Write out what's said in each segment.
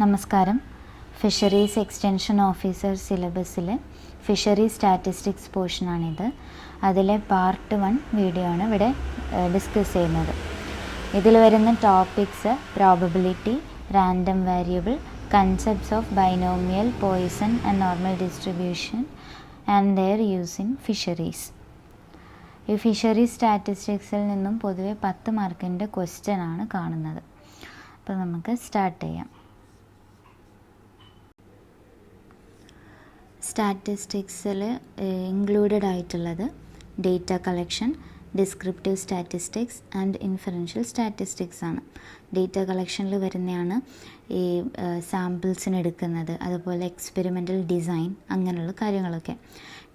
നമസ്കാരം. Fisheries extension officer സിലബസിലെ fishery statistics പോർഷനാണിത്. അതിലെ പാർട്ട് 1 വീഡിയോ ആണ് ഇവിടെ ഡിസ്കസ് ചെയ്യുന്നത്. ഇതിൽ വരുന്ന topics probability, random variable, concepts of binomial, Poisson and normal distribution and their use in fisheries. ഈ ഫിഷറി സ്റ്റാറ്റിസ്റ്റിക്സിൽ നിന്നും പൊതുവെ 10 മാർക്കിൻ്റെ ക്വസ്റ്റ്യൻ ആണ് കാണുന്നത്. അപ്പോൾ നമുക്ക് സ്റ്റാർട്ട് ചെയ്യാം. സ്റ്റാറ്റിസ്റ്റിക്സിൽ ഇൻക്ലൂഡഡ് ആയിട്ടുള്ളത് data collection, descriptive statistics and inferential statistics ആണ്. ഡേറ്റ കളക്ഷനിൽ വരുന്നതാണ് ഈ സാമ്പിൾസിന് എടുക്കുന്നത്, അതുപോലെ എക്സ്പെരിമെൻ്റൽ ഡിസൈൻ, അങ്ങനെയുള്ള കാര്യങ്ങളൊക്കെ.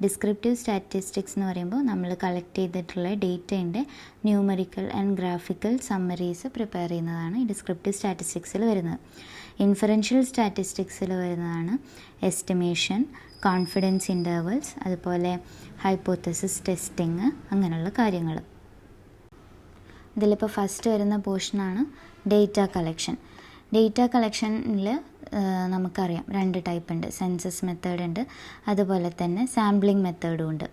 ഡിസ്ക്രിപ്റ്റീവ് സ്റ്റാറ്റിസ്റ്റിക്സ് എന്ന് പറയുമ്പോൾ നമ്മൾ കളക്ട് ചെയ്തിട്ടുള്ള ഡേറ്റേൻ്റെ numerical and graphical summaries prepare ചെയ്യുന്നതാണ് ഈ ഡിസ്ക്രിപ്റ്റീവ് സ്റ്റാറ്റിസ്റ്റിക്സിൽ വരുന്നത്. ഇൻഫറൻഷ്യൽ സ്റ്റാറ്റിസ്റ്റിക്സിൽ വരുന്നതാണ് എസ്റ്റിമേഷൻ, കോൺഫിഡൻസ് ഇൻ്റർവൽസ്, അതുപോലെ ഹൈപ്പോത്തസിസ് ടെസ്റ്റിങ്, അങ്ങനെയുള്ള കാര്യങ്ങൾ. ഇതിലിപ്പോൾ ഫസ്റ്റ് വരുന്ന പോർഷനാണ് ഡേറ്റ കളക്ഷൻ. ഡേറ്റ കളക്ഷനിൽ നമുക്കറിയാം 2 ടൈപ്പ് ഉണ്ട്. സെൻസസ് മെത്തേഡ് ഉണ്ട്, അതുപോലെ തന്നെ സാമ്പിളിംഗ് മെത്തേഡും ഉണ്ട്.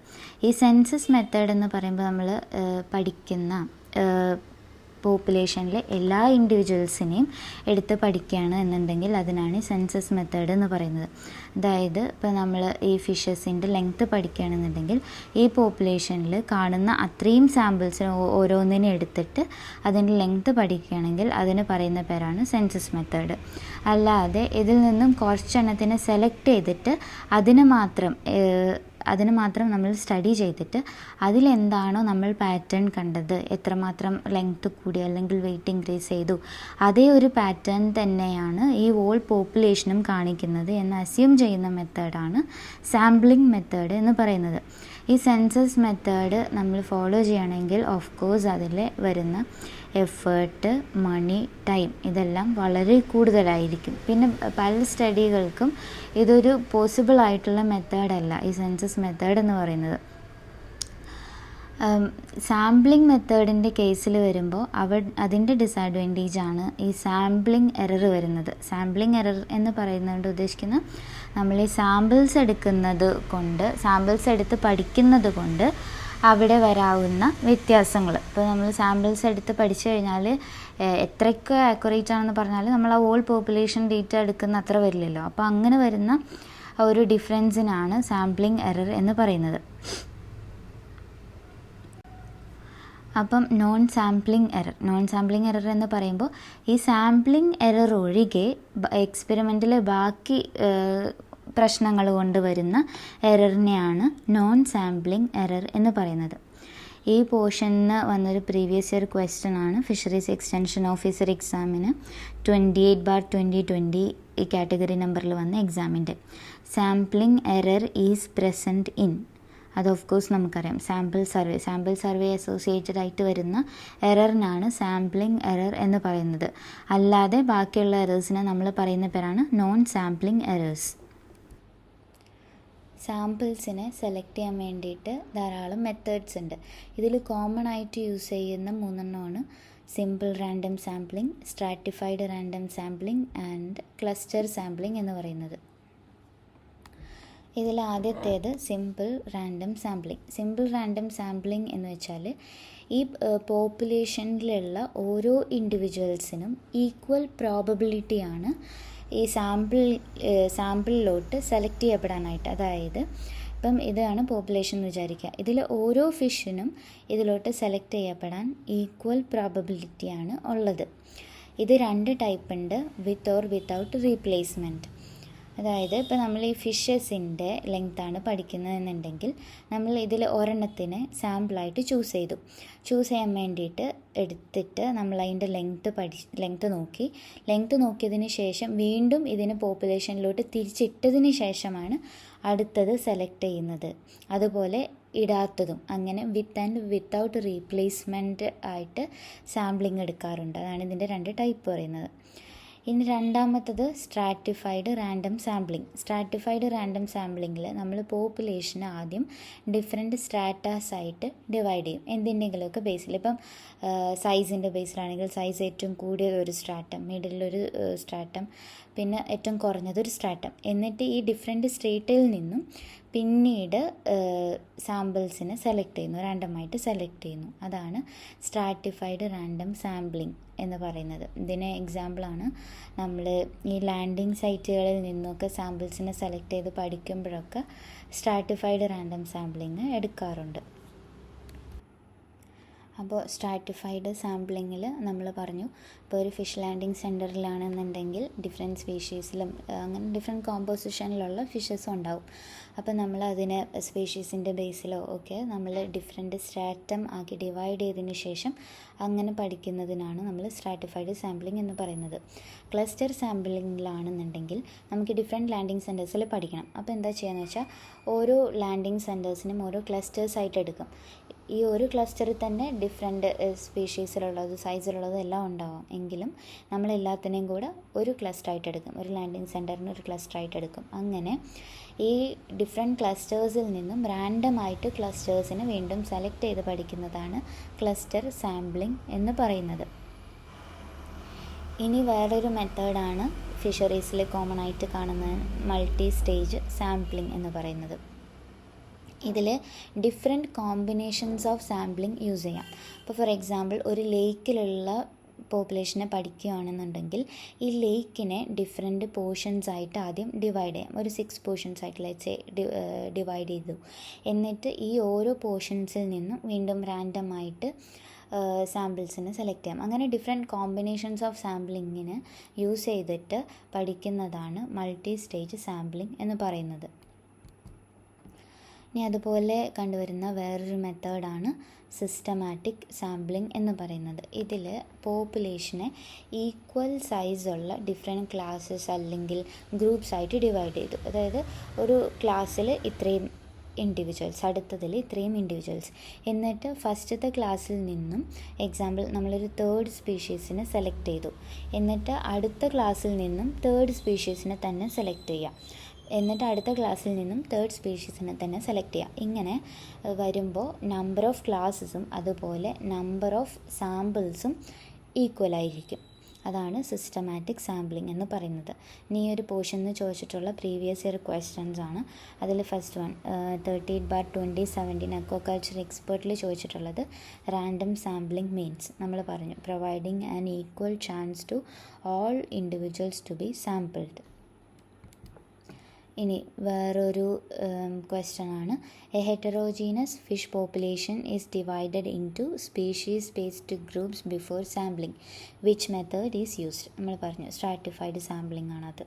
ഈ സെൻസസ് മെത്തേഡ് എന്ന് പറയുമ്പോൾ നമ്മൾ പഠിക്കുന്ന പോപ്പുലേഷനിലെ എല്ലാ ഇൻഡിവിജ്വൽസിനെയും എടുത്ത് പഠിക്കുകയാണ് എന്നുണ്ടെങ്കിൽ അതിനാണ് സെൻസസ് മെത്തേഡ് എന്ന് പറയുന്നത്. അതായത് ഇപ്പോൾ നമ്മൾ ഈ ഫിഷസിൻ്റെ ലെങ്ത്ത് പഠിക്കുകയാണെന്നുണ്ടെങ്കിൽ ഈ പോപ്പുലേഷനിൽ കാണുന്ന അത്രയും സാമ്പിൾസിന് ഓരോന്നിനെ എടുത്തിട്ട് അതിൻ്റെ ലെങ്ത്ത് പഠിക്കുകയാണെങ്കിൽ അതിന് പറയുന്ന പേരാണ് സെൻസസ് മെത്തേഡ്. അല്ലാതെ ഇതിൽ നിന്നും കുറച്ചെണ്ണത്തിനെ സെലക്ട് ചെയ്തിട്ട് അതിന് മാത്രം നമ്മൾ സ്റ്റഡി ചെയ്തിട്ട് അതിലെന്താണോ നമ്മൾ പാറ്റേൺ കണ്ടത്, എത്രമാത്രം ലെങ്ത്ത് കൂടി അല്ലെങ്കിൽ വെയിറ്റ് ഇൻക്രീസ് ചെയ്തു, അതേ ഒരു പാറ്റേൺ തന്നെയാണ് ഈ ഹോൾ പോപ്പുലേഷനും കാണിക്കുന്നത് എന്ന് അസ്യൂം ചെയ്യുന്ന മെത്തേഡാണ് സാമ്പിളിംഗ് മെത്തേഡ് എന്ന് പറയുന്നത്. ഈ സെൻസസ് മെത്തേഡ് നമ്മൾ ഫോളോ ചെയ്യുകയാണെങ്കിൽ ഓഫ് കോഴ്സ് അതിൽ വരുന്ന എഫേർട്ട്, മണി, ടൈം ഇതെല്ലാം വളരെ കൂടുതലായിരിക്കും. പിന്നെ പല സ്റ്റഡികൾക്കും ഇതൊരു പോസിബിൾ ആയിട്ടുള്ള മെത്തേഡല്ല ഈ സെൻസസ് മെത്തേഡ് എന്ന് പറയുന്നത്. സാമ്പിളിംഗ് മെത്തേഡിൻ്റെ കേസിൽ വരുമ്പോൾ അതിൻ്റെ ഡിസഡ്വാൻറ്റേജാണ് ഈ സാമ്പിളിംഗ് എറർ വരുന്നത്. സാമ്പിളിംഗ് എറർ എന്ന് പറയുന്നതുകൊണ്ട് ഉദ്ദേശിക്കുന്നത് നമ്മൾ ഈ സാമ്പിൾസ് എടുത്ത് പഠിക്കുന്നത് കൊണ്ട് അവിടെ വരാവുന്ന വ്യത്യാസങ്ങൾ. ഇപ്പോൾ നമ്മൾ സാമ്പിൾസ് എടുത്ത് പഠിച്ചു കഴിഞ്ഞാൽ എത്രയൊക്കെ ആക്യുറേറ്റ് ആണെന്ന് പറഞ്ഞാൽ നമ്മൾ ആ ഹോൾ പോപ്പുലേഷൻ ഡേറ്റ എടുക്കുന്ന അത്ര വരില്ലല്ലോ. അപ്പോൾ അങ്ങനെ വരുന്ന ഒരു ഡിഫറൻസിനാണ് സാമ്പിളിംഗ് എറർ എന്ന് പറയുന്നത്. അപ്പം നോൺ സാമ്പിളിംഗ് എറർ എന്ന് പറയുമ്പോൾ ഈ സാമ്പിളിംഗ് എറർ ഒഴികെ എക്സ്പെരിമെൻറ്റിലെ ബാക്കി പ്രശ്നങ്ങൾ കൊണ്ട് വരുന്ന എററിനെയാണ് നോൺ സാമ്പിളിംഗ് എറർ എന്ന് പറയുന്നത്. ഈ പോർഷന് വന്നൊരു പ്രീവിയസ് ഇയർ ക്വസ്റ്റ്യൻ ആണ് ഫിഷറീസ് എക്സ്റ്റൻഷൻ ഓഫീസർ എക്സാമിന് 28/2020 ഈ കാറ്റഗറി നമ്പറിൽ വന്ന എക്സാമിൻ്റെ sampling error is present in. അത് ഓഫ് കോഴ്സ് നമുക്കറിയാം സാമ്പിൾ സർവേ അസോസിയേറ്റഡ് ആയിട്ട് വരുന്ന എററിനാണ് സാമ്പിളിംഗ് എറർ എന്ന് പറയുന്നത്. അല്ലാതെ ബാക്കിയുള്ള എറേഴ്സിനെ നമ്മൾ പറയുന്ന പേരാണ് നോൺ സാമ്പിളിംഗ് എറേഴ്സ്. സാമ്പിൾസിനെ സെലക്ട് ചെയ്യാൻ വേണ്ടിയിട്ട് ധാരാളം മെത്തേഡ്സ് ഉണ്ട്. ഇതിൽ കോമൺ ആയിട്ട് യൂസ് ചെയ്യുന്ന 3 simple random sampling, stratified random sampling and cluster sampling എന്ന് പറയുന്നത്. ഇതിൽ ആദ്യത്തേത് സിമ്പിൾ റാൻഡം സാമ്പിളിംഗ് എന്ന് വെച്ചാൽ ഈ പോപ്പുലേഷനിലുള്ള ഓരോ ഇൻഡിവിജ്വൽസിനും ഈക്വൽ പ്രോബബിലിറ്റിയാണ് ഈ സാമ്പിളിലോട്ട് സെലക്ട് ചെയ്യപ്പെടാനായിട്ട്. അതായത് ഇപ്പം ഇതാണ് പോപ്പുലേഷൻ എന്ന് വിചാരിക്കുക. ഇതിൽ ഓരോ ഫിഷിനും ഇതിലോട്ട് സെലക്ട് ചെയ്യപ്പെടാൻ ഈക്വൽ പ്രോബബിലിറ്റിയാണ് ഉള്ളത്. ഇത് 2 ടൈപ്പ് ഉണ്ട്, വിത്ത് ഓർ വിത്തൗട്ട് റീപ്ലേസ്മെൻറ്റ്. അതായത് ഇപ്പോൾ നമ്മൾ ഈ ഫിഷസിൻ്റെ ലെങ്ത്താണ് പഠിക്കുന്നതെന്നുണ്ടെങ്കിൽ നമ്മൾ ഇതിൽ ഒരെണ്ണത്തിനെ സാമ്പിളായിട്ട് ചൂസ് ചെയ്യാൻ വേണ്ടിയിട്ട് എടുത്തിട്ട് നമ്മൾ അതിൻ്റെ ലെങ്ത്ത് നോക്കിയതിന് ശേഷം വീണ്ടും ഇതിന് പോപ്പുലേഷനിലോട്ട് തിരിച്ചിട്ടതിന് ശേഷമാണ് അടുത്തത് സെലക്ട് ചെയ്യുന്നത്. അതുപോലെ ഇടാത്തതും അങ്ങനെ വിത്ത് ആൻഡ് വിത്തൗട്ട് റീപ്ലേസ്മെൻറ്റ് ആയിട്ട് സാമ്പിളിംഗ് എടുക്കാറുണ്ട്. അതാണ് ഇതിൻ്റെ 2 ടൈപ്പ് പറയുന്നത്. ഇനി രണ്ടാമത്തത് stratified random sampling. Stratified random സാമ്പിളിങ്ങിൽ നമ്മൾ പോപ്പുലേഷനെ ആദ്യം ഡിഫറെൻറ്റ് സ്ട്രാറ്റാസ് ആയിട്ട് ഡിവൈഡ് ചെയ്യും, എന്തിൻ്റെങ്കിലുമൊക്കെ ബേസിൽ. ഇപ്പം സൈസിൻ്റെ ബേസിലാണെങ്കിൽ സൈസ് ഏറ്റവും കൂടിയതൊരു സ്ട്രാറ്റം, മിഡിലൊരു സ്ട്രാറ്റം, പിന്നെ ഏറ്റവും കുറഞ്ഞതൊരു സ്ട്രാറ്റം. എന്നിട്ട് ഈ ഡിഫറെൻറ്റ് സ്റ്റേറ്റിൽ നിന്നും പിന്നീട് സാമ്പിൾസിനെ സെലക്ട് ചെയ്യുന്നു, റാൻഡമായിട്ട് സെലക്ട് ചെയ്യുന്നു. അതാണ് സ്ട്രാറ്റിഫൈഡ് റാൻഡം സാമ്പിളിംഗ് എന്ന് പറയുന്നത്. ഇതിന് എക്സാമ്പിളാണ് നമ്മൾ ഈ ലാൻഡിങ് സൈറ്റുകളിൽ നിന്നൊക്കെ സാമ്പിൾസിനെ സെലക്ട് ചെയ്ത് പഠിക്കുമ്പോഴൊക്കെ സ്ട്രാറ്റിഫൈഡ് റാൻഡം സാമ്പിളിങ് എടുക്കാറുണ്ട്. അപ്പോൾ സ്ട്രാറ്റിഫൈഡ് സാമ്പിളിങ്ങിൽ നമ്മൾ പറഞ്ഞു, ഇപ്പോൾ ഒരു ഫിഷ് ലാൻഡിങ് സെൻറ്ററിലാണെന്നുണ്ടെങ്കിൽ ഡിഫറെൻറ്റ് സ്പീഷീസിലും അങ്ങനെ ഡിഫറെൻറ്റ് കോമ്പോസിഷനിലുള്ള ഫിഷസും ഉണ്ടാവും. അപ്പോൾ നമ്മൾ അതിനെ സ്പീഷീസിൻ്റെ ബേസിലോ ഒക്കെ നമ്മൾ ഡിഫറെൻറ്റ് സ്ട്രാറ്റം ആക്കി ഡിവൈഡ് ചെയ്തതിന് ശേഷം അങ്ങനെ പഠിക്കുന്നതിനാണ് നമ്മൾ സ്ട്രാറ്റിഫൈഡ് സാമ്പിളിംഗ് എന്ന് പറയുന്നത്. ക്ലസ്റ്റർ സാമ്പിളിങ്ങിലാണെന്നുണ്ടെങ്കിൽ നമുക്ക് ഡിഫറെൻറ്റ് ലാൻഡിങ് സെൻറ്റേഴ്സിൽ പഠിക്കണം. അപ്പോൾ എന്താ ചെയ്യുകയെന്ന് വെച്ചാൽ ഓരോ ലാൻഡിങ് സെൻറ്റേഴ്സിനും ഓരോ ക്ലസ്റ്റേഴ്സായിട്ട് എടുക്കും. ഈ ഒരു ക്ലസ്റ്ററിൽ തന്നെ ഡിഫറെൻറ്റ് സ്പീഷീസിലുള്ളത് സൈസിലുള്ളത് എല്ലാം ഉണ്ടാവാം. എങ്കിലും നമ്മളെല്ലാത്തിനെയും കൂടെ ഒരു ക്ലസ്റ്ററായിട്ട് എടുക്കും, ഒരു ലാൻഡിങ് സെൻറ്ററിന് ഒരു ക്ലസ്റ്ററായിട്ട് എടുക്കും. അങ്ങനെ ഈ ഡിഫറെൻറ്റ് ക്ലസ്റ്റേഴ്സിൽ നിന്നും റാൻഡമായിട്ട് ക്ലസ്റ്റേഴ്സിനെ വീണ്ടും സെലക്ട് ചെയ്ത് പഠിക്കുന്നതാണ് ക്ലസ്റ്റർ സാമ്പിളിംഗ് എന്ന് പറയുന്നത്. ഇനി വേറൊരു മെത്തേഡാണ് ഫിഷറീസിൽ കോമൺ ആയിട്ട് കാണുന്ന മൾട്ടി സ്റ്റേജ് സാമ്പിളിംഗ് എന്ന് പറയുന്നത്. ഇതിൽ different combinations of sampling use ചെയ്യാം. ഇപ്പോൾ ഫോർ എക്സാമ്പിൾ ഒരു ലേക്കിലുള്ള പോപ്പുലേഷനെ പഠിക്കുകയാണെന്നുണ്ടെങ്കിൽ ഈ ലേക്കിനെ ഡിഫറെൻറ്റ് പോർഷൻസ് ആയിട്ട് ആദ്യം ഡിവൈഡ് ചെയ്യാം. ഒരു 6 പോർഷൻസ് ആയിട്ട് ലെറ്റ്സ് ഡിവൈഡ് ചെയ്തു. എന്നിട്ട് ഈ ഓരോ പോർഷൻസിൽ നിന്നും വീണ്ടും റാൻഡമായിട്ട് സാമ്പിൾസിനെ സെലക്ട് ചെയ്യാം. അങ്ങനെ ഡിഫറെൻറ്റ് കോമ്പിനേഷൻസ് ഓഫ് സാമ്പിളിങ്ങിന് യൂസ് ചെയ്തിട്ട് പഠിക്കുന്നതാണ് മൾട്ടി സ്റ്റേജ് സാമ്പിളിംഗ് എന്ന് പറയുന്നത്. ഇനി അതുപോലെ കണ്ടുവരുന്ന വേറൊരു മെത്തേഡാണ് സിസ്റ്റമാറ്റിക് സാമ്പിളിംഗ് എന്ന് പറയുന്നത്. ഇതിൽ പോപ്പുലേഷനെ ഈക്വൽ സൈസുള്ള ഡിഫറെൻറ്റ് ക്ലാസ്സസ് അല്ലെങ്കിൽ ഗ്രൂപ്പ്സ് ആയിട്ട് ഡിവൈഡ് ചെയ്തു. അതായത് ഒരു ക്ലാസ്സിൽ ഇത്രയും ഇൻഡിവിജ്വൽസ്, അടുത്തതിൽ ഇത്രയും ഇൻഡിവിജ്വൽസ്. എന്നിട്ട് ഫസ്റ്റത്തെ ക്ലാസ്സിൽ നിന്നും എക്സാമ്പിൾ നമ്മളൊരു തേർഡ് സ്പീഷീസിനെ സെലക്ട് ചെയ്തു. എന്നിട്ട് അടുത്ത ക്ലാസ്സിൽ നിന്നും തേർഡ് സ്പീഷീസിനെ തന്നെ സെലക്ട് ചെയ്യുക. എന്നിട്ട് അടുത്ത ക്ലാസ്സിൽ നിന്നും തേർഡ് സ്പീഷീസിനെ തന്നെ സെലക്ട് ചെയ്യുക. ഇങ്ങനെ വരുമ്പോൾ നമ്പർ ഓഫ് ക്ലാസ്സസും അതുപോലെ നമ്പർ ഓഫ് സാമ്പിൾസും ഈക്വലായിരിക്കും. അതാണ് സിസ്റ്റമാറ്റിക് സാമ്പിളിംഗ് എന്ന് പറയുന്നത്. ഇനി ഒരു പോർഷനിൽ ചോദിച്ചിട്ടുള്ള പ്രീവിയസ് ഇയർ ക്വസ്റ്റ്യൻസ് ആണ്. അതിൽ ഫസ്റ്റ് വൺ 38/2017 അക്വാകൾച്ചർ എക്സ്പേർട്ടിൽ ചോദിച്ചിട്ടുള്ളത് റാൻഡം സാമ്പിളിംഗ് മീൻസ് നമ്മൾ പറഞ്ഞു providing an equal chance to all individuals to be sampled. ഇനി വേറൊരു ക്വസ്റ്റ്യൻ ആണ്, a heterogeneous fish population is divided into species based groups before sampling, which method is used. നമ്മൾ പറഞ്ഞു stratified sampling ആണത്.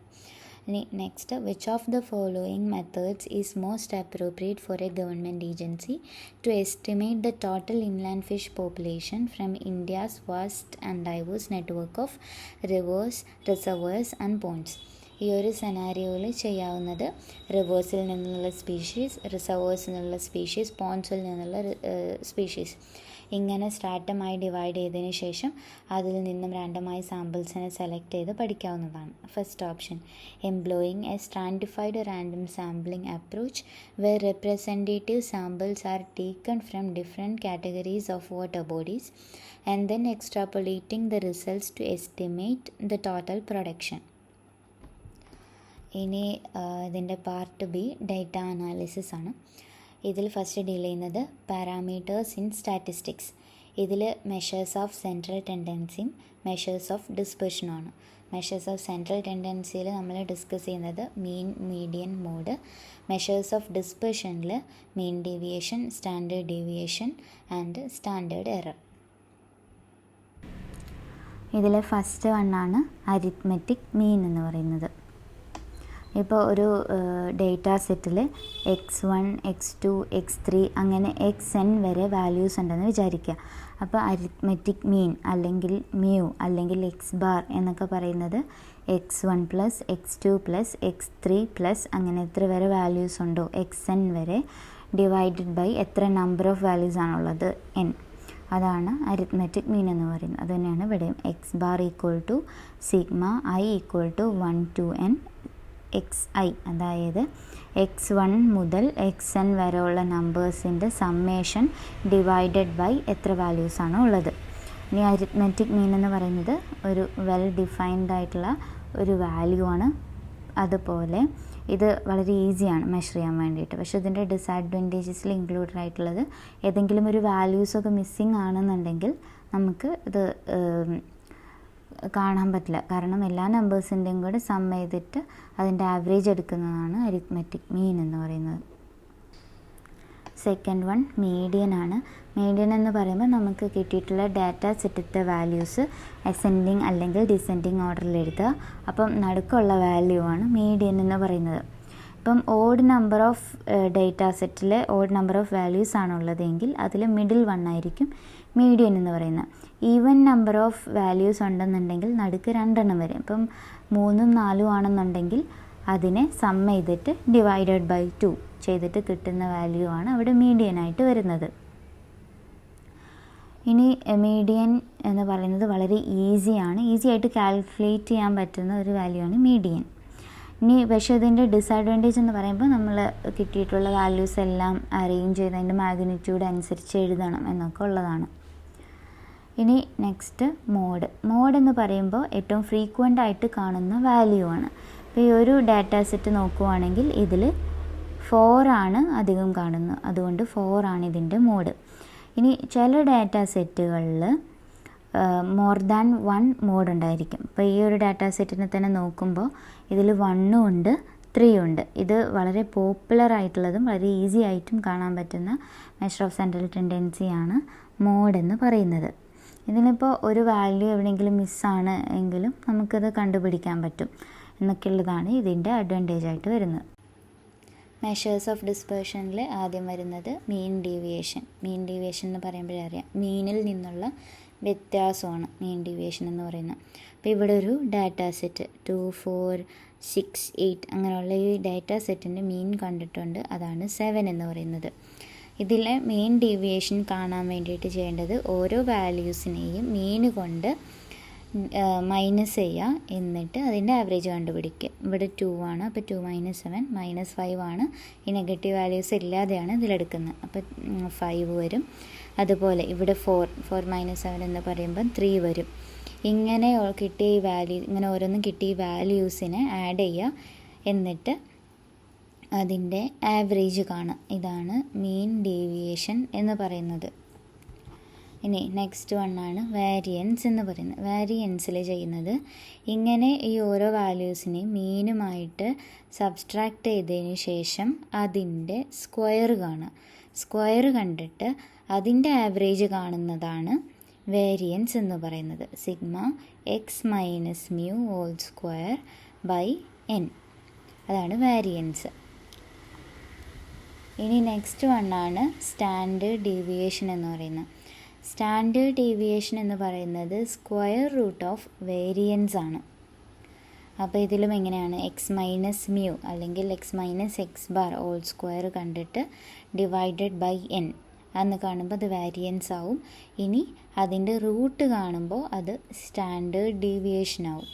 ഇനി next, which of the following methods is most appropriate for a government agency to estimate the total inland fish population from India's vast and diverse network of rivers, reservoirs and ponds. ഈ ഒരു സെനാരിയോയിൽ ചെയ്യാവുന്നത് റിവേഴ്സിൽ നിന്നുള്ള species, റിസർവേഴ്സിൽ നിന്നുള്ള species, പോണ്ട്സിൽ നിന്നുള്ള species, ഇങ്ങനെ സ്ട്രാറ്റമായി divide ചെയ്തതിന് ശേഷം അതിൽ നിന്നും റാൻഡമായി സാമ്പിൾസിനെ സെലക്ട് ചെയ്ത് പഠിക്കാവുന്നതാണ്. First option, employing a stratified random sampling approach where representative samples are taken from different categories of water bodies and then extrapolating the results to estimate the total production. ഇനി ഇതിൻ്റെ part B data analysis ആണ്. ഇതിൽ first deal ചെയ്യുന്നത് parameters in statistics. ഇതിൽ measures of central ടെൻഡൻസിയും measures of ഡിസ്പെർഷനുമാണ്. Measures of central ടെൻഡൻസിയിൽ നമ്മൾ ഡിസ്കസ് ചെയ്യുന്നത് mean, median, mode. Measures of ഡിസ്പെർഷനിൽ mean deviation, standard deviation and standard error. ഇതിൽ ഫസ്റ്റ് വണ്ണാണ് അരിത്മെറ്റിക് മീൻ എന്ന് പറയുന്നത്. ഇപ്പോൾ ഒരു ഡേറ്റാ സെറ്റിൽ x1, x2, x3 അങ്ങനെ xn വരെ വാല്യൂസ് ഉണ്ടെന്ന് വിചാരിക്കുക. അപ്പോൾ അരിത്മെറ്റിക് മീൻ അല്ലെങ്കിൽ മ്യൂ അല്ലെങ്കിൽ എക്സ് ബാർ എന്നൊക്കെ പറയുന്നത് x1 + x2 + x3 + അങ്ങനെ എത്ര വരെ വാല്യൂസ് ഉണ്ടോ xn വരെ ഡിവൈഡഡ് ബൈ എത്ര നമ്പർ ഓഫ് വാല്യൂസ് ആണുള്ളത് n. അതാണ് അരിത്മെറ്റിക് മീൻ എന്ന് പറയുന്നത്. അത് തന്നെയാണ് ഇവിടെയും X bar equal to sigma I equal to 1 to n X I, അതായത് x1 മുതൽ xn വരെയുള്ള നമ്പേഴ്സിൻ്റെ സമ്മേഷൻ ഡിവൈഡഡ് ബൈ എത്ര വാല്യൂസാണോ ഉള്ളത്. ഇനി അരിത്മെറ്റിക് മീൻ എന്ന് പറയുന്നത് ഒരു വെൽ ഡിഫൈൻഡ് ആയിട്ടുള്ള ഒരു വാല്യൂ ആണ്. അതുപോലെ ഇത് വളരെ ഈസിയാണ് മെഷർ ചെയ്യാൻ വേണ്ടിയിട്ട്. പക്ഷേ ഇതിൻ്റെ ഡിസഡ്വാൻറ്റേജസിൽ ഇൻക്ലൂഡഡ് ആയിട്ടുള്ളത് ഏതെങ്കിലും ഒരു വാല്യൂസൊക്കെ മിസ്സിങ് ആണെന്നുണ്ടെങ്കിൽ നമുക്ക് ഇത് കാണാൻ പറ്റില്ല. കാരണം എല്ലാ നമ്പേഴ്സിൻ്റെയും കൂടെ സം ചെയ്തിട്ട് അതിൻ്റെ ആവറേജ് എടുക്കുന്നതാണ് അരിത്മെറ്റിക് മീൻ എന്ന് പറയുന്നത്. സെക്കൻഡ് വൺ മീഡിയൻ ആണ്. മീഡിയൻ എന്ന് പറയുമ്പോൾ നമുക്ക് കിട്ടിയിട്ടുള്ള ഡാറ്റ സെറ്റിൻ്റെ വാല്യൂസ് അസെൻഡിങ് അല്ലെങ്കിൽ ഡിസെൻഡിങ് ഓർഡറിൽ എഴുതുക. അപ്പം നടുക്കുള്ള വാല്യൂ ആണ് മീഡിയൻ എന്ന് പറയുന്നത്. ഇപ്പം ഓഡ് നമ്പർ ഓഫ് ഡേറ്റ സെറ്റിൽ ഓഡ് നമ്പർ ഓഫ് വാല്യൂസ് ആണുള്ളതെങ്കിൽ അതിൽ മിഡിൽ വൺ ആയിരിക്കും മീഡിയൻ എന്ന് പറയുന്നത്. ഈവൻ നമ്പർ ഓഫ് വാല്യൂസ് ഉണ്ടെന്നുണ്ടെങ്കിൽ നടുക്ക് 2 വരും. ഇപ്പം 3ഉം 4ഉം ആണെന്നുണ്ടെങ്കിൽ അതിനെ സം ചെയ്തിട്ട് ഡിവൈഡഡ് ബൈ 2 ചെയ്തിട്ട് കിട്ടുന്ന വാല്യൂ ആണ് അവിടെ മീഡിയൻ ആയിട്ട് വരുന്നത്. ഇനി മീഡിയൻ എന്ന് പറയുന്നത് വളരെ ഈസി ആയിട്ട് കാൽക്കുലേറ്റ് ചെയ്യാൻ പറ്റുന്ന ഒരു വാല്യൂ ആണ് മീഡിയൻ. ഇനി പക്ഷേ ഇതിൻ്റെ ഡിസഡ്വാൻറ്റേജ് എന്ന് പറയുമ്പോൾ നമ്മൾ കിട്ടിയിട്ടുള്ള വാല്യൂസ് എല്ലാം അറേഞ്ച് ചെയ്ത് അതിൻ്റെ മാഗ്നിറ്റ്യൂഡ് അനുസരിച്ച് എഴുതണം എന്നൊക്കെ ഉള്ളതാണ്. ഇനി നെക്സ്റ്റ് മോഡ് എന്ന് പറയുമ്പോൾ ഏറ്റവും ഫ്രീക്വൻ്റ് ആയിട്ട് കാണുന്ന വാല്യൂ ആണ്. ഇപ്പോൾ ഈ ഒരു ഡാറ്റ സെറ്റ് നോക്കുവാണെങ്കിൽ ഇതിൽ 4 ആണ് അധികം കാണുന്നത്, അതുകൊണ്ട് 4 ആണ് ഇതിൻ്റെ മോഡ്. ഇനി ചില ഡാറ്റ സെറ്റുകളിൽ മോർ ദാൻ 1 മോഡ് ഉണ്ടായിരിക്കും. ഇപ്പോൾ ഈ ഒരു ഡാറ്റ സെറ്റിനെ തന്നെ നോക്കുമ്പോൾ ഇതിൽ 1 ഉണ്ട് 3 ഉണ്ട്. ഇത് വളരെ പോപ്പുലർ ആയിട്ടുള്ളതും വളരെ ഈസി ആയിട്ടും കാണാൻ പറ്റുന്ന മെഷർ ഓഫ് സെൻട്രൽ ടെൻഡൻസിയാണ് മോഡ് എന്ന് പറയുന്നത്. ഇതിനിപ്പോൾ ഒരു വാല്യൂ എവിടെയെങ്കിലും മിസ്സാണ് എങ്കിലും നമുക്കത് കണ്ടുപിടിക്കാൻ പറ്റും എന്നൊക്കെയുള്ളതാണ് ഇതിൻ്റെ അഡ്വാൻറ്റേജ് ആയിട്ട് വരുന്നത്. മെഷേഴ്സ് ഓഫ് ഡിസ്പേർഷനിൽ ആദ്യം വരുന്നത് മീൻ ഡീവിയേഷൻ. മീൻ ഡീവിയേഷൻ എന്ന് പറയുമ്പോഴേ അറിയാം, മീനിൽ നിന്നുള്ള വ്യത്യാസമാണ് മീൻ ഡീവിയേഷൻ എന്ന് പറയുന്നത്. അപ്പോൾ ഇവിടെ ഒരു ഡാറ്റ സെറ്റ് 2, 4, 6, 8 അങ്ങനെയുള്ള ഈ ഡാറ്റ സെറ്റിൻ്റെ മീൻ കണ്ടിട്ടുണ്ട്. അതാണ് 7 എന്ന് പറയുന്നത്. ഇതിലെ മെയിൻ ഡീവിയേഷൻ കാണാൻ വേണ്ടിയിട്ട് ചെയ്യേണ്ടത് ഓരോ വാല്യൂസിനെയും മീൻ കൊണ്ട് മൈനസ് ചെയ്യുക, എന്നിട്ട് അതിൻ്റെ ആവറേജ് കണ്ടുപിടിക്കുക. ഇവിടെ 2 ആണ്, അപ്പോൾ 2 - 7 -5 ആണ്. ഈ നെഗറ്റീവ് വാല്യൂസ് ഇല്ലാതെയാണ് ഇതിലെടുക്കുന്നത്, അപ്പോൾ 5 വരും. അതുപോലെ ഇവിടെ 4 - 7 എന്ന് പറയുമ്പം 3 വരും. ഇങ്ങനെ കിട്ടിയ ഈ വാല്യൂ, ഇങ്ങനെ ഓരോന്നും കിട്ടിയ വാല്യൂസിനെ ആഡ് ചെയ്യുക, എന്നിട്ട് അതിൻ്റെ ആവറേജ് കാണുക. ഇതാണ് മീൻ ഡീവിയേഷൻ എന്ന് പറയുന്നത്. ഇനി നെക്സ്റ്റ് വണ്ണാണ് വാരിയൻസ് എന്ന് പറയുന്നത്. വാരിയൻസിൽ ചെയ്യുന്നത് ഇങ്ങനെ ഈ ഓരോ വാല്യൂസിനെയും മീനുമായിട്ട് സബ്സ്ട്രാക്റ്റ് ചെയ്തതിന് ശേഷം അതിൻ്റെ സ്ക്വയർ കാണുക. സ്ക്വയർ കണ്ടിട്ട് അതിൻ്റെ ആവറേജ് കാണുന്നതാണ് വേരിയൻസ് എന്ന് പറയുന്നത്. Sigma X minus mu whole square by n, അതാണ് വാരിയൻസ്. ഇനി നെക്സ്റ്റ് വണ്ണാണ് സ്റ്റാൻഡേർഡ് ഡീവിയേഷൻ എന്ന് പറയുന്നത്. സ്റ്റാൻഡേർഡ് ഡീവിയേഷൻ എന്ന് പറയുന്നത് സ്ക്വയർ റൂട്ട് ഓഫ് വേരിയൻസ് ആണ്. അപ്പോൾ ഇതിലും എങ്ങനെയാണ്, എക്സ് മൈനസ് മ്യൂ അല്ലെങ്കിൽ X minus X bar whole square കണ്ടിട്ട് ഡിവൈഡഡ് ബൈ n എന്ന് കാണുമ്പോൾ അത് വാരിയൻസ് ആവും. ഇനി അതിൻ്റെ റൂട്ട് കാണുമ്പോൾ അത് സ്റ്റാൻഡേർഡ് ഡീവിയേഷൻ ആവും.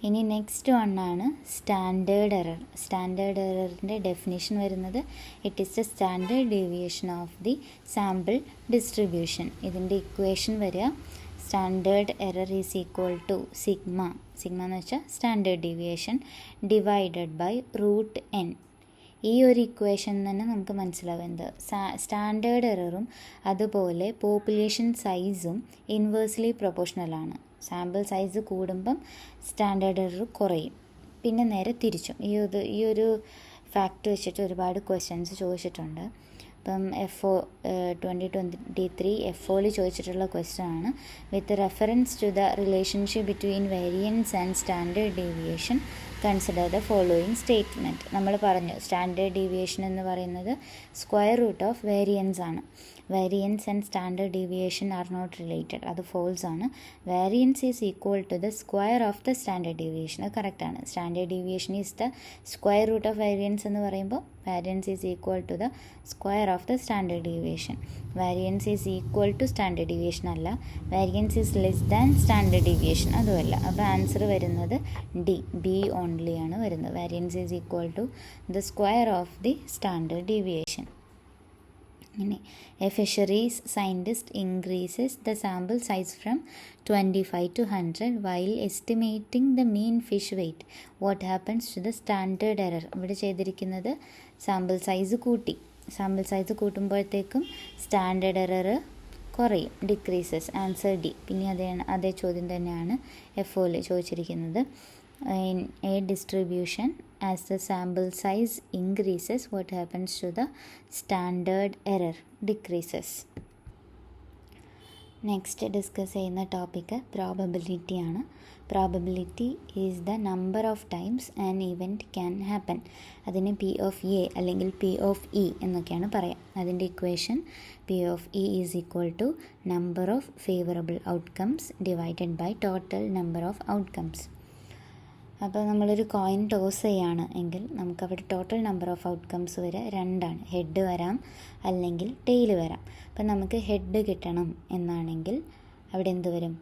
ഇനി നെക്സ്റ്റ് വണ്ണാണ് സ്റ്റാൻഡേർഡ് എറർ. സ്റ്റാൻഡേർഡ് എററിൻ്റെ ഡെഫിനിഷൻ വരുന്നത് it is the standard deviation of the sample distribution. ഇതിൻ്റെ ഇക്വേഷൻ വരിക standard error is equal to sigma എന്ന് വെച്ചാൽ standard deviation divided by root n. ഈ ഒരു ഇക്വേഷൻ തന്നെ നമുക്ക് മനസ്സിലാവുന്നത് സ്റ്റാൻഡേർഡ് എററും അതുപോലെ പോപ്പുലേഷൻ സൈസും ഇൻവേഴ്സ്ലി പ്രൊപ്പോർഷണലാണ്. സാമ്പിൾ സൈസ് കൂടുമ്പം സ്റ്റാൻഡേർഡ് എറർ കുറയും. പിന്നെ നേരെ തിരിച്ചും ഈ ഒരു ഫാക്ട് വെച്ചിട്ട് ഒരുപാട് ക്വസ്റ്റ്യൻസ് ചോദിച്ചിട്ടുണ്ട്. ഇപ്പം FO 2023 FOയിൽ ചോദിച്ചിട്ടുള്ള ക്വസ്റ്റ്യൻ ആണ്, with reference to the relationship between variance and standard deviation consider the following statement. നമ്മൾ പറഞ്ഞു സ്റ്റാൻഡേർഡ് ഡീവിയേഷൻ എന്ന് പറയുന്നത് സ്ക്വയർ റൂട്ട് ഓഫ് വേരിയൻസ് ആണ്. Variance and standard deviation are not related. അത് ഫോൾസ് ആണ്. Variance is equal to the square of the standard deviation. അത് കറക്റ്റാണ്. Standard deviation is the square root of variance എന്ന് പറയുമ്പോൾ variance is equal to the square of the standard deviation. Variance is equal to standard deviation അല്ല, variance is less than standard deviation അതുമല്ല. അപ്പോൾ answer വരുന്നത് D, B only ആണ് വരുന്നത്. variance is equal to the square of the standard deviation. A fisheries scientist increases the sample size from 25 to 100 while estimating the mean fish weight. What happens to the standard error? ഇവിടെ ചെയ്തിരിക്കുന്നത് sample size കൂട്ടി. Sample size കൂട്ടുമ്പോഴത്തേക്കും standard error കുറയും, decreases. Answer D. പിന്നെ അതേ ചോദ്യം തന്നെയാണ് F ഒയിൽ ചോദിച്ചിരിക്കുന്നത്. In a distribution, as the sample size increases, what happens to the standard error? Decreases. Next discuss ചെയ്യുന്ന ടോപ്പിക്ക് പ്രോബബിലിറ്റി ആണ്. Probability is the number of times an event can happen. അതിന് P of A അല്ലെങ്കിൽ P of E എന്നൊക്കെയാണ് പറയാം. അതിൻ്റെ equation P of E is equal to number of favourable outcomes divided by total number of outcomes. അപ്പോൾ നമ്മളൊരു coin toss ചെയ്യാണ് എങ്കിൽ നമുക്കവിടെ ടോട്ടൽ നമ്പർ ഓഫ് ഔട്ട്കംസ് വരെ 2 ആണ്. ഹെഡ് വരാം അല്ലെങ്കിൽ ടെയിൽ വരാം. അപ്പം നമുക്ക് ഹെഡ് കിട്ടണം എന്നാണെങ്കിൽ അവിടെ എന്ത് വരും?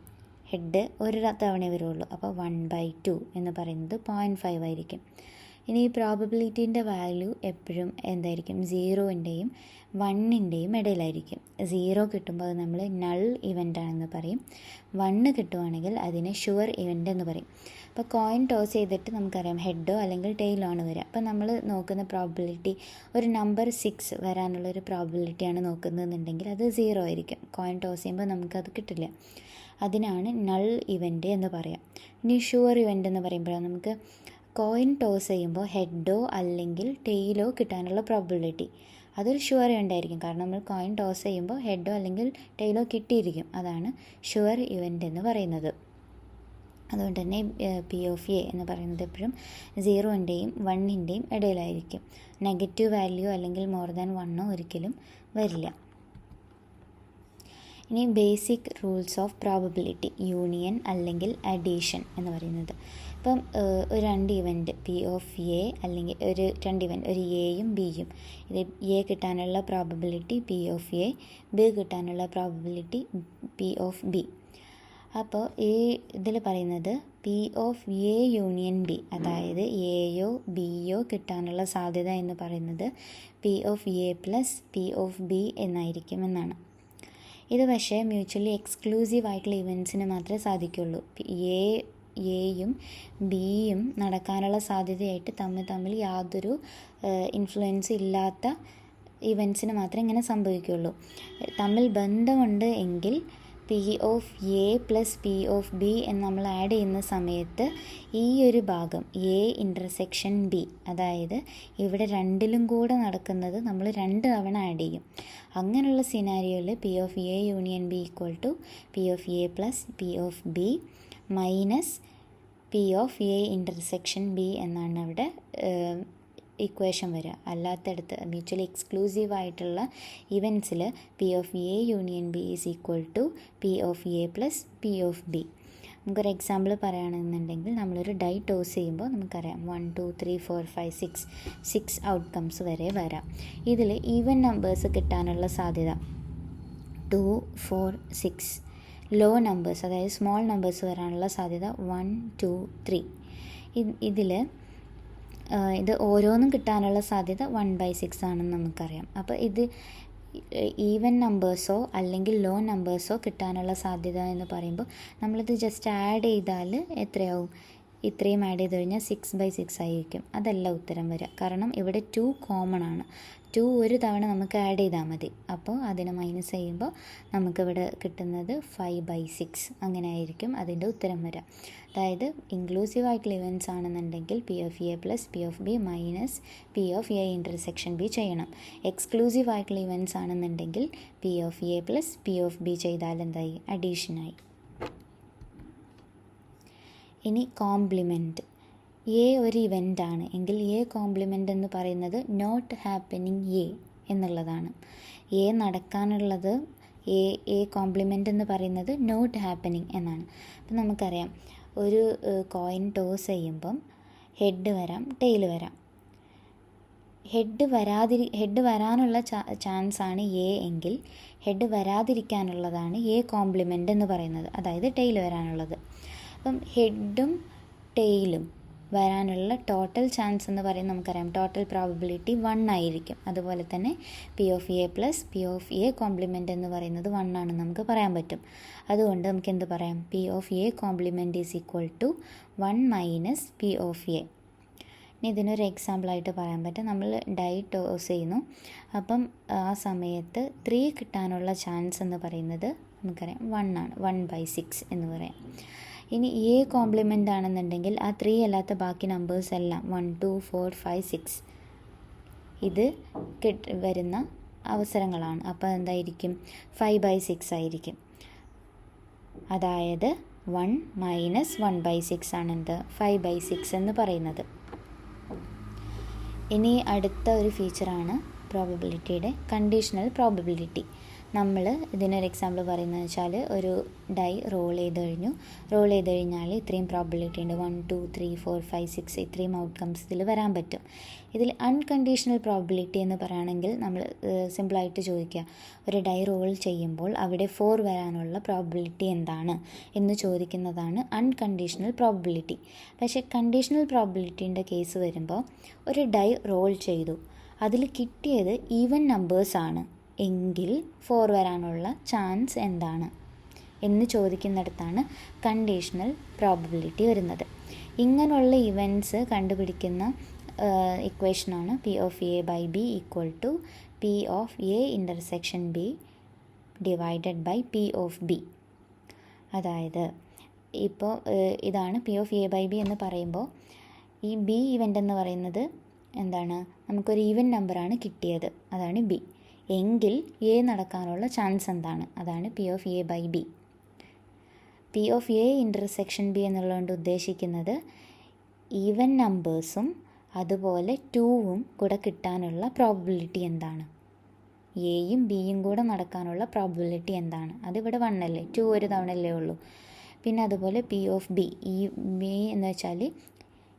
ഹെഡ് ഒരു തവണ വരുള്ളൂ. അപ്പോൾ 1/2 എന്ന് പറയുന്നത് 0.5 ആയിരിക്കും. ഇനി ഈ പ്രോബബിലിറ്റീൻ്റെ വാല്യൂ എപ്പോഴും എന്തായിരിക്കും? 0ൻ്റെയും 1ൻ്റെയും ഇടയിലായിരിക്കും. 0 കിട്ടുമ്പോൾ അത് നമ്മൾ നൾ ഇവൻ്റ് ആണെന്ന് പറയും. 1 കിട്ടുവാണെങ്കിൽ അതിനെ ഷുവർ ഇവൻ്റ് എന്ന് പറയും. അപ്പോൾ കോയിൻ ടോസ് ചെയ്തിട്ട് നമുക്കറിയാം ഹെഡോ അല്ലെങ്കിൽ ടെയിലോ ആണ് വരിക. അപ്പോൾ നമ്മൾ നോക്കുന്ന പ്രോബബിലിറ്റി ഒരു നമ്പർ 6 വരാനുള്ളൊരു പ്രോബബിലിറ്റിയാണ് നോക്കുന്നതെന്നുണ്ടെങ്കിൽ അത് 0 ആയിരിക്കും. കോയിൻ ടോസ് ചെയ്യുമ്പോൾ നമുക്കത് കിട്ടില്ല. അതിനാണ് നൾ ഇവൻ്റ് എന്ന് പറയാം. ഇനി ഷുവർ ഇവൻ്റ് എന്ന് പറയുമ്പോഴാണ് നമുക്ക് കോയിൻ ടോസ് ചെയ്യുമ്പോൾ ഹെഡോ അല്ലെങ്കിൽ ടെയിലോ കിട്ടാനുള്ള പ്രോബബിലിറ്റി അതൊരു ഷുവർ ഇവൻ്റ് ആയിരിക്കും. കാരണം നമ്മൾ കോയിൻ ടോസ് ചെയ്യുമ്പോൾ ഹെഡോ അല്ലെങ്കിൽ ടെയിലോ കിട്ടിയിരിക്കും. അതാണ് ഷുവർ ഇവൻ്റ് എന്ന് പറയുന്നത്. അതുകൊണ്ട് തന്നെ പി ഓഫ് എ എന്ന് പറയുന്നത് എപ്പോഴും 0ൻ്റെയും 1ൻ്റെയും ഇടയിലായിരിക്കും. നെഗറ്റീവ് വാല്യൂ അല്ലെങ്കിൽ മോർ ദാൻ 1 ഒരിക്കലും വരില്ല. ഇനി basic rules of probability, union അല്ലെങ്കിൽ അഡീഷൻ എന്ന് പറയുന്നത്. ഇപ്പം ഒരു 2 ഇവൻറ്റ് പി ഓഫ് എ അല്ലെങ്കിൽ ഒരു 2 ഇവൻറ്റ് ഒരു എയും ബിയും, ഇത് എ കിട്ടാനുള്ള probability P of A, B കിട്ടാനുള്ള പ്രോബബിലിറ്റി പി ഓഫ് ബി. അപ്പോൾ ഈ ഇതിൽ പറയുന്നത് P of A union B, അതായത് എയോ ബിയോ കിട്ടാനുള്ള സാധ്യത എന്ന് പറയുന്നത് P of A plus P of B എന്നായിരിക്കും എന്നാണ്. ഇത് പക്ഷേ മ്യൂച്വലി എക്സ്ക്ലൂസീവ് ആയിട്ടുള്ള ഇവൻറ്റ്സിന് മാത്രമേ സാധിക്കുള്ളൂ. എയും ബിയും നടക്കാനുള്ള സാധ്യതയായിട്ട് തമ്മിൽ യാതൊരു ഇൻഫ്ലുവൻസ് ഇല്ലാത്ത ഇവൻറ്റ്സിന് മാത്രമേ ഇങ്ങനെ സംഭവിക്കുകയുള്ളൂ. തമ്മിൽ ബന്ധമുണ്ട് എങ്കിൽ P of A plus P of B എന്ന് നമ്മൾ ആഡ് ചെയ്യുന്ന സമയത്ത് ഈ ഒരു ഭാഗം എ ഇൻ്റർസെക്ഷൻ ബി, അതായത് ഇവിടെ 2ലും കൂടെ നടക്കുന്നത് നമ്മൾ 2 തവണ ആഡ് ചെയ്യും. അങ്ങനെയുള്ള സിനാരിയോയിൽ P of A union B equal to P of A plus P of B minus P of A intersection B എന്നാണ് അവിടെ ഇക്വേഷൻ വരിക. അല്ലാത്തടത്ത് മ്യൂച്വലി എക്സ്ക്ലൂസീവ് ആയിട്ടുള്ള ഇവൻറ്റ്സിൽ P of A union B is equal to P of A plus P of B. നമുക്കൊരു example പറയുകയാണെന്നുണ്ടെങ്കിൽ നമ്മളൊരു dye toss ചെയ്യുമ്പോൾ നമുക്കറിയാം 1 2 3 4 5 6 ഔട്ട്കംസ് വരെ വരാം. ഇതിൽ ഈവൻ നമ്പേഴ്സ് കിട്ടാനുള്ള സാധ്യത 2 4 6, ലോ നമ്പേഴ്സ് അതായത് സ്മോൾ നമ്പേഴ്സ് വരാനുള്ള സാധ്യത 1 2 3. ഇതിൽ ഇത് ഓരോന്നും കിട്ടാനുള്ള സാധ്യത 1/6 ആണെന്ന് നമുക്കറിയാം. അപ്പോൾ ഇത് ഈവൻ നമ്പേഴ്സോ അല്ലെങ്കിൽ ലോ നമ്പേഴ്സോ കിട്ടാനുള്ള സാധ്യത എന്ന് പറയുമ്പോൾ നമ്മളിത് ജസ്റ്റ് ആഡ് ചെയ്താൽ എത്രയാവും? ഇത്രയും ആഡ് ചെയ്ത് കഴിഞ്ഞാൽ 6/6 ആയിരിക്കും. അതല്ല ഉത്തരം വരിക. കാരണം ഇവിടെ 2 കോമൺ ആണ്. 2 ഒരു തവണ നമുക്ക് ആഡ് ചെയ്താൽ മതി. അപ്പോൾ അതിനെ മൈനസ് ചെയ്യുമ്പോൾ നമുക്കിവിടെ കിട്ടുന്നത് 5/6 അങ്ങനെ ആയിരിക്കും അതിൻ്റെ ഉത്തരം വരിക. അതായത് ഇൻക്ലൂസീവ് ആയിട്ടുള്ള ഇവൻറ്റ്സ് ആണെന്നുണ്ടെങ്കിൽ P of A plus P of B minus P of A intersection B ചെയ്യണം. എക്സ്ക്ലൂസീവ് ആയിട്ടുള്ള ഇവൻറ്റ്സ് ആണെന്നുണ്ടെങ്കിൽ P of A plus P of B ചെയ്താൽ എന്തായി? അഡീഷനായി. ഇനി കോംപ്ലിമെൻറ്റ്. എ ഒരു ഇവൻ്റ് ആണ് എങ്കിൽ എ കോംപ്ലിമെൻ്റ് എന്ന് പറയുന്നത് നോട്ട് ഹാപ്പനിങ് എ എന്നുള്ളതാണ്. എ നടക്കാനുള്ളത് എ കോംപ്ലിമെൻ്റ് എന്ന് പറയുന്നത് നോട്ട് ഹാപ്പനിങ് എന്നാണ്. അപ്പം നമുക്കറിയാം ഒരു കോയിൻ ടോസ് ചെയ്യുമ്പം ഹെഡ് വരാം, ടെയിൽ വരാം. ഹെഡ് വരാനുള്ള ചാൻസ് ആണ് എ എങ്കിൽ ഹെഡ് വരാതിരിക്കാനുള്ളതാണ് എ കോംപ്ലിമെൻ്റ് എന്ന് പറയുന്നത്, അതായത് ടെയിൽ വരാനുള്ളത്. അപ്പം ഹെഡും ടെയിലും വരാനുള്ള ടോട്ടൽ ചാൻസ് എന്ന് പറയുന്നത് നമുക്കറിയാം ടോട്ടൽ പ്രോബബിലിറ്റി 1 ആയിരിക്കും. അതുപോലെ തന്നെ P of A plus P of A compliment എന്ന് പറയുന്നത് 1 ആണെന്ന് നമുക്ക് പറയാൻ പറ്റും. അതുകൊണ്ട് നമുക്ക് എന്ത് പറയാം, P of A complement is equal to 1 minus P of A. ഇനി ഇതിനൊരു എക്സാമ്പിളായിട്ട് പറയാൻ പറ്റും, നമ്മൾ ഡൈ ടോസ് ചെയ്യുന്നു. അപ്പം ആ സമയത്ത് 3 കിട്ടാനുള്ള ചാൻസ് എന്ന് പറയുന്നത് നമുക്കറിയാം 1 ആണ്, 1/6 എന്ന് പറയാം. ഇനി എ കോംപ്ലിമെൻ്റ് ആണെന്നുണ്ടെങ്കിൽ ആ 3 അല്ലാത്ത ബാക്കി നമ്പേഴ്സ് എല്ലാം 1, 2, 4, 5, 6 ഇത് വരുന്ന അവസരങ്ങളാണ്. അപ്പോൾ എന്തായിരിക്കും, 5/6 ആയിരിക്കും. അതായത് 1 മൈനസ് 1/6 ആണ് എന്ത്, 5/6 എന്ന് പറയുന്നത്. ഇനി അടുത്ത ഒരു ഫീച്ചറാണ് പ്രോബബിലിറ്റിയുടെ കണ്ടീഷണൽ പ്രോബബിലിറ്റി. നമ്മൾ ഇതിനൊരു എക്സാമ്പിൾ പറയുന്നത് വെച്ചാൽ ഒരു ഡൈ റോൾ ചെയ്ത് കഴിഞ്ഞാൽ ഇത്രയും പ്രോബബിലിറ്റി ഉണ്ട്, 1, 2, 3, 4, 5, 6 ഇത്രയും ഔട്ട്കംസ് ഇതിൽ വരാൻ പറ്റും. ഇതിൽ അൺകണ്ടീഷണൽ പ്രോബബിലിറ്റി എന്ന് പറയുകയാണെങ്കിൽ നമ്മൾ സിമ്പിളായിട്ട് ചോദിക്കുക, ഒരു ഡൈ റോൾ ചെയ്യുമ്പോൾ അവിടെ 4 വരാനുള്ള പ്രോബബിലിറ്റി എന്താണ് എന്ന് ചോദിക്കുന്നതാണ് അൺകണ്ടീഷണൽ പ്രോബബിലിറ്റി. പക്ഷേ കണ്ടീഷണൽ പ്രോബബിലിറ്റീൻ്റെ കേസ് വരുമ്പോൾ ഒരു ഡൈ റോൾ ചെയ്തു, അതിൽ കിട്ടിയത് ഈവൻ നമ്പേഴ്സാണ് എങ്കിൽ 4 വരാനുള്ള ചാൻസ് എന്താണ് എന്ന് ചോദിക്കുന്നിടത്താണ് കണ്ടീഷണൽ പ്രോബബിലിറ്റി വരുന്നത്. ഇങ്ങനെയുള്ള ഇവൻറ്റ്സ് കണ്ടുപിടിക്കുന്ന ഇക്വേഷനാണ് P of A by B equal to P of A intersection B divided by P of B. അതായത് ഇപ്പോൾ ഇതാണ് P of A by B എന്ന് പറയുമ്പോൾ ഈ ബി ഇവൻ്റ് എന്ന് പറയുന്നത് എന്താണ്, നമുക്കൊരു ഈവൻ നമ്പറാണ് കിട്ടിയത്, അതാണ് ബി. എങ്കിൽ എ നടക്കാനുള്ള ചാൻസ് എന്താണ്, അതാണ് P of A by B. P of A intersection B എന്നുള്ളതുകൊണ്ട് ഉദ്ദേശിക്കുന്നത് ഈവൻ നമ്പേഴ്സും അതുപോലെ 2ഉം കൂടെ കിട്ടാനുള്ള പ്രോബബിലിറ്റി എന്താണ്, എയും ബിയും കൂടെ നടക്കാനുള്ള പ്രോബബിലിറ്റി എന്താണ്. അതിവിടെ 1 അല്ലേ, 2 ഒരു തവണയല്ലേ ഉള്ളൂ. പിന്നെ അതുപോലെ പി ഓഫ് ബി, ഈ ബി എന്ന് വെച്ചാൽ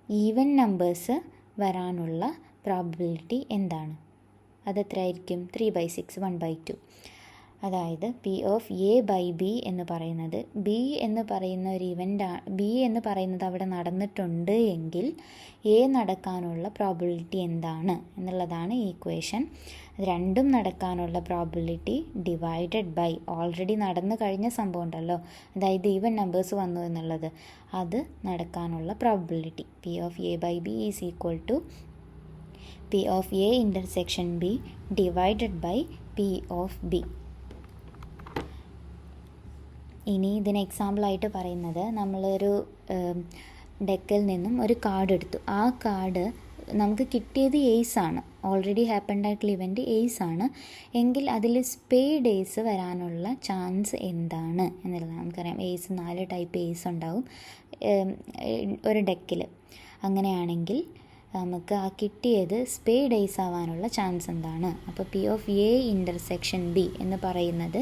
ഈവൻ നമ്പേഴ്സ് വരാനുള്ള പ്രോബബിലിറ്റി എന്താണ്, അതെത്രയായിരിക്കും, 3/6, 1/2. അതായത് P of A by B എന്ന് പറയുന്നത് ബി എന്ന് പറയുന്ന ഒരു ബി എന്ന് പറയുന്നത് അവിടെ നടന്നിട്ടുണ്ട് എങ്കിൽ എ നടക്കാനുള്ള പ്രോബബിലിറ്റി എന്താണ് എന്നുള്ളതാണ് ഈ ഇക്വേഷൻ. രണ്ടും നടക്കാനുള്ള പ്രോബബിലിറ്റി ഡിവൈഡഡ് ബൈ ഓൾറെഡി നടന്നു കഴിഞ്ഞ സംഭവം ഉണ്ടല്ലോ, അതായത് ഈവൻ നമ്പേഴ്സ് വന്നു എന്നുള്ളത്, അത് നടക്കാനുള്ള probability. P of A by B is equal to P of A intersection B divided by P of B. ഇനി ഇതിന് എക്സാമ്പിളായിട്ട് പറയുന്നത്, നമ്മളൊരു ഡെക്കിൽ നിന്നും ഒരു കാർഡ് എടുത്തു. ആ കാർഡ് നമുക്ക് കിട്ടിയത് എയ്സ് ആണ്, ഓൾറെഡി ഹാപ്പൻഡ് ആയിട്ടുള്ള ഇവൻ്റ് എയ്സ് ആണ് എങ്കിൽ അതിൽ സ്പേഡ് എയ്സ് വരാനുള്ള ചാൻസ് എന്താണ് എന്നുള്ളതാണ്. നമുക്കറിയാം എയ്സ് 4 ടൈപ്പ് എയ്സ് ഉണ്ടാവും ഒരു ഡെക്കിൽ. അങ്ങനെയാണെങ്കിൽ നമുക്ക് ആ കിട്ടിയത് സ്പേഡ് എയ്സ് ആവാനുള്ള ചാൻസ് എന്താണ്. അപ്പോൾ P of A intersection B എന്ന് പറയുന്നത്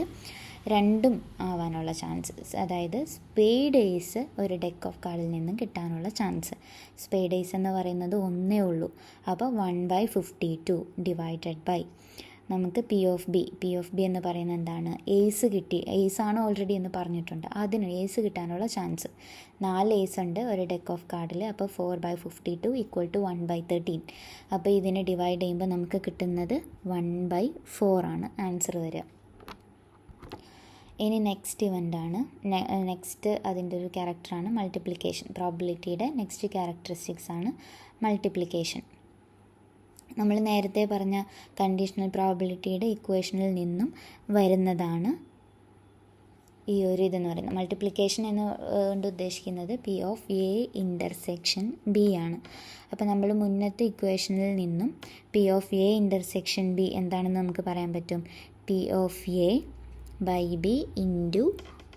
രണ്ടും ആവാനുള്ള ചാൻസസ്, അതായത് സ്പേഡ് എയ്സ് ഒരു ഡെക്ക് ഓഫ് കാർഡിൽ നിന്നും കിട്ടാനുള്ള ചാൻസ്. സ്പേഡ് എയ്സ് എന്ന് പറയുന്നത് 1 ഉള്ളൂ, അപ്പോൾ 1/52 ഡിവൈഡഡ് ബൈ നമുക്ക് പി ഓഫ് ബി എന്ന് പറയുന്നത് എന്താണ്, എയ്സ് കിട്ടി, എയ്സ് ആണ് ഓൾറെഡി എന്ന് പറഞ്ഞിട്ടുണ്ട്, അതിന് എയ്സ് കിട്ടാനുള്ള ചാൻസ് 4 എയ്സ് ഉണ്ട് ഒരു ഡെക്ക് ഓഫ് കാർഡിൽ. അപ്പോൾ 4/52 ഈക്വൽ ടു 1/13. അപ്പോൾ ഇതിനെ ഡിവൈഡ് ചെയ്യുമ്പോൾ നമുക്ക് കിട്ടുന്നത് 1/4 ആണ് ആൻസർ വരിക. ഇനി നെക്സ്റ്റ് ഇവൻ്റാണ്, നെക്സ്റ്റ് അതിൻ്റെ ഒരു ക്യാരക്ടറാണ് മൾട്ടിപ്ലിക്കേഷൻ. പ്രോബബിലിറ്റിയുടെ നെക്സ്റ്റ് ക്യാരക്ടറിസ്റ്റിക്സ് ആണ് മൾട്ടിപ്ലിക്കേഷൻ. നമ്മൾ നേരത്തെ പറഞ്ഞ കണ്ടീഷണൽ പ്രോബബിലിറ്റിയുടെ ഇക്വേഷനിൽ നിന്നും വരുന്നതാണ് ഈ ഒരു ഇതെന്ന് പറയുന്നത്. മൾട്ടിപ്ലിക്കേഷൻ എന്നുകൊണ്ട് ഉദ്ദേശിക്കുന്നത് P of A intersection B ആണ്. അപ്പോൾ നമ്മൾ മുന്നത്തെ ഇക്വേഷനിൽ നിന്നും P of A intersection B എന്താണെന്ന് നമുക്ക് പറയാൻ പറ്റും, P of A by B into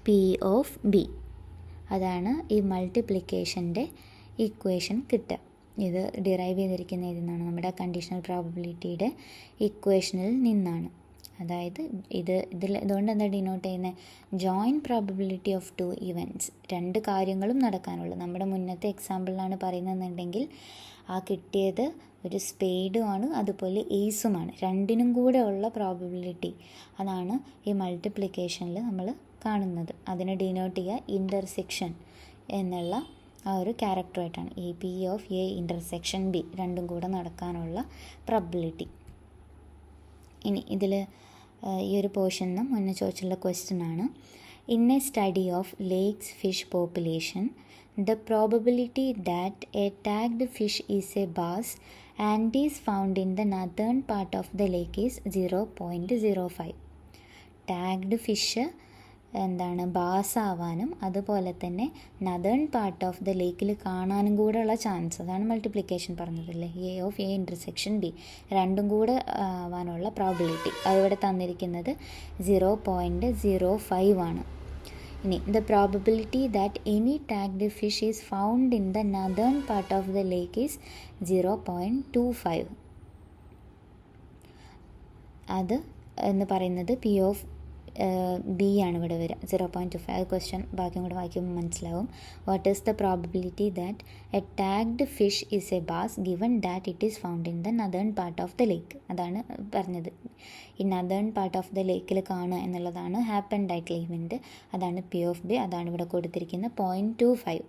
P of B. അതാണ് ഈ മൾട്ടിപ്ലിക്കേഷൻ്റെ ഇക്വേഷൻ കിട്ടുക. ഇത് ഡിറൈവ് ചെയ്തിരിക്കുന്ന ഇതിൽ നമ്മുടെ കണ്ടീഷണൽ പ്രോബബിലിറ്റിയുടെ ഇക്വേഷനിൽ നിന്നാണ്. അതായത് ഇതുകൊണ്ട് എന്താ ഡിനോട്ട് ചെയ്യുന്നത്? ജോയിൻറ്റ് പ്രോബബിലിറ്റി ഓഫ് 2 ഇവൻറ്റ്സ്, 2 കാര്യങ്ങളും നടക്കാനുള്ളൂ. നമ്മുടെ മുന്നത്തെ എക്സാമ്പിളിലാണ് പറയുന്നതെന്നുണ്ടെങ്കിൽ ആ കിട്ടിയത് ഒരു സ്പേഡുമാണ് അതുപോലെ ഏസുമാണ്, രണ്ടിനും കൂടെ ഉള്ള പ്രോബബിലിറ്റി അതാണ് ഈ മൾട്ടിപ്ലിക്കേഷനിൽ നമ്മൾ കാണുന്നത്. അതിനെ ഡിനോട്ട് ചെയ്യുക ഇൻ്റർസെക്ഷൻ എന്നുള്ള ആ ഒരു ക്യാരക്ടറായിട്ടാണ്. A P of A intersection B, രണ്ടും കൂടെ നടക്കാനുള്ള പ്രോബബിലിറ്റി. ഇനി ഇതിൽ ഈ ഒരു പോർഷന് മുന്നേ ചോദിച്ചുള്ള ക്വസ്റ്റ്യൻ ആണ്. In a study of lakes fish population the probability that a tagged fish is a bass and is found in the northern part of the lake is 0.05. Tagged fish എന്താണ് bass ആവാനും അതുപോലെ തന്നെ northern part of the ലേക്കിൽ കാണാനും കൂടെ ഉള്ള chance, അതാണ് multiplication പറഞ്ഞതല്ലേ, A of A intersection B, രണ്ടും കൂടെ ആവാനുള്ള പ്രോബിലിറ്റി അതിവിടെ തന്നിരിക്കുന്നത് 0.05 ആണ്. ഇനി the probability that any tagged fish is found in the northern part of the lake is 0.25. അത് എന്ന് പറയുന്നത് പി ഓഫ് ബി ആണ് ഇവിടെ വരിക, 0.25. അത് ക്വസ്റ്റ്യൻ ബാക്കിയും കൂടെ വായിക്കുമ്പോൾ മനസ്സിലാവും. What is the probability that a tagged fish is a bass given that it is found in the northern part of the lake. അതാണ് പറഞ്ഞത്. ഈ നതേൺ പാർട്ട് ഓഫ് ദ ലേക്കിൽ കാണുക എന്നുള്ളതാണ് ഹാപ്പൻഡ് ആയിട്ടുള്ള ഇവൻറ്റ്, അതാണ് പി ഓഫ് ബി, അതാണ് ഇവിടെ കൊടുത്തിരിക്കുന്നത് 0.25.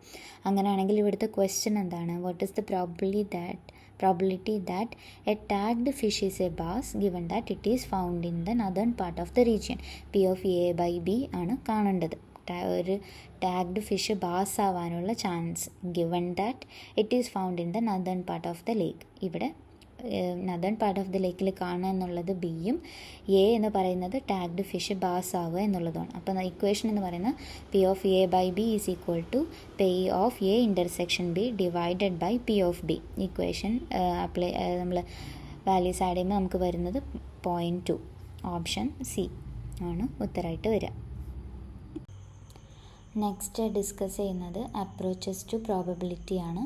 അങ്ങനെയാണെങ്കിൽ ഇവിടുത്തെ ക്വസ്റ്റ്യൻ എന്താണ്? What is the probability that a tagged fish is a bass given that it is found in the northern part of the region. P of A by B ആണ് കാണേണ്ടത്. ഒരു tagged fish bass ആവാനുള്ള chance given that it is found in the northern part of the lake. ഇവിടെ northern part of the ലേക്കിൽ കാണുക എന്നുള്ളത് ബിയും, A എന്ന് പറയുന്നത് ടാഗ്ഡ് ഫിഷ് ബാസ് ആവുക എന്നുള്ളതാണ്. അപ്പോൾ ഇക്വേഷൻ എന്ന് പറയുന്നത് P of A by B is equal to P of A intersection B divided by P of B. Equation നമ്മൾ വാല്യൂസ് ആഡ് ചെയ്യുമ്പോൾ നമുക്ക് വരുന്നത് 0.2. ഓപ്ഷൻ സി ആണ് ഉത്തരമായിട്ട് വരിക. നെക്സ്റ്റ് ഡിസ്കസ് ചെയ്യുന്നത് അപ്രോച്ചസ് ടു പ്രോബബിലിറ്റി ആണ്.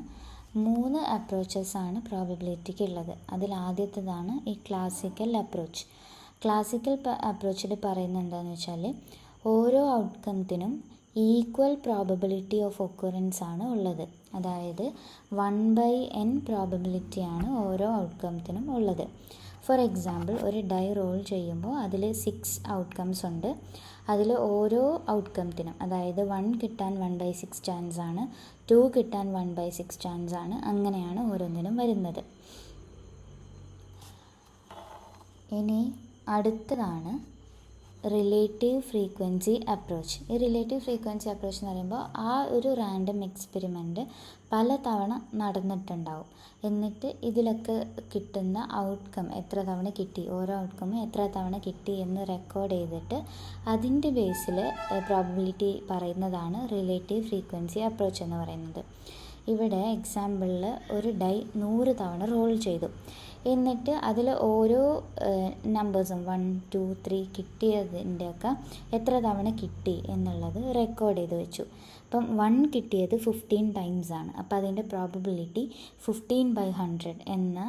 3 അപ്രോച്ചസ് ആണ് പ്രോബബിലിറ്റിക്ക് ഉള്ളത്. അതിൽ ആദ്യത്തേതാണ് ഈ ക്ലാസിക്കൽ അപ്രോച്ച്. ക്ലാസിക്കൽ അപ്രോച്ചിൽ പറയുന്നത് എന്താണെന്ന് വെച്ചാൽ ഓരോ ഔട്ട്കംത്തിനും ഈക്വൽ പ്രോബബിലിറ്റി ഓഫ് ഒക്കുറൻസ് ആണ് ഉള്ളത്. അതായത് 1/n പ്രോബബിലിറ്റിയാണ് ഓരോ ഔട്ട്കംത്തിനും ഉള്ളത്. ഫോർ എക്സാമ്പിൾ, ഒരു ഡൈ റോൾ ചെയ്യുമ്പോൾ അതിൽ 6 ഔട്ട്കംസ് ഉണ്ട്. അതിൽ ഓരോ ഔട്ട്കംത്തിനും, അതായത് 1 കിട്ടാൻ 1/6 ചാൻസ് ആണ്, 2 കിട്ടാൻ 1/6 ചാൻസ് ആണ്, അങ്ങനെയാണ് ഓരോന്നിനും വരുന്നത്. ഇനി അടുത്തതാണ് റിലേറ്റീവ് ഫ്രീക്വൻസി അപ്രോച്ച്. ഈ റിലേറ്റീവ് ഫ്രീക്വൻസി അപ്രോച്ച് എന്ന് പറയുമ്പോൾ ആ ഒരു റാൻഡം എക്സ്പെരിമെൻറ്റ് പല തവണ നടന്നിട്ടുണ്ടാവും. എന്നിട്ട് ഇതിലൊക്കെ കിട്ടുന്ന ഔട്ട്കം എത്ര തവണ കിട്ടി, ഓരോ ഔട്ട്കമ്മും എത്ര തവണ കിട്ടി എന്ന് റെക്കോർഡ് ചെയ്തിട്ട് അതിൻ്റെ ബേസിൽ പ്രോബബിലിറ്റി പറയുന്നതാണ് റിലേറ്റീവ് ഫ്രീക്വൻസി അപ്രോച്ച് എന്ന് പറയുന്നത്. ഇവിടെ എക്സാമ്പിളിൽ ഒരു ഡൈ 100 തവണ റോൾ ചെയ്തു. എന്നിട്ട് അതിൽ ഓരോ നമ്പേഴ്സും 1, 2, 3 കിട്ടിയതിൻ്റെയൊക്കെ എത്ര തവണ കിട്ടി എന്നുള്ളത് റെക്കോർഡ് ചെയ്ത് വെച്ചു. അപ്പം 1 കിട്ടിയത് 15 ടൈംസ് ആണ്. അപ്പോൾ അതിൻ്റെ പ്രോബബിലിറ്റി 15/100 എന്ന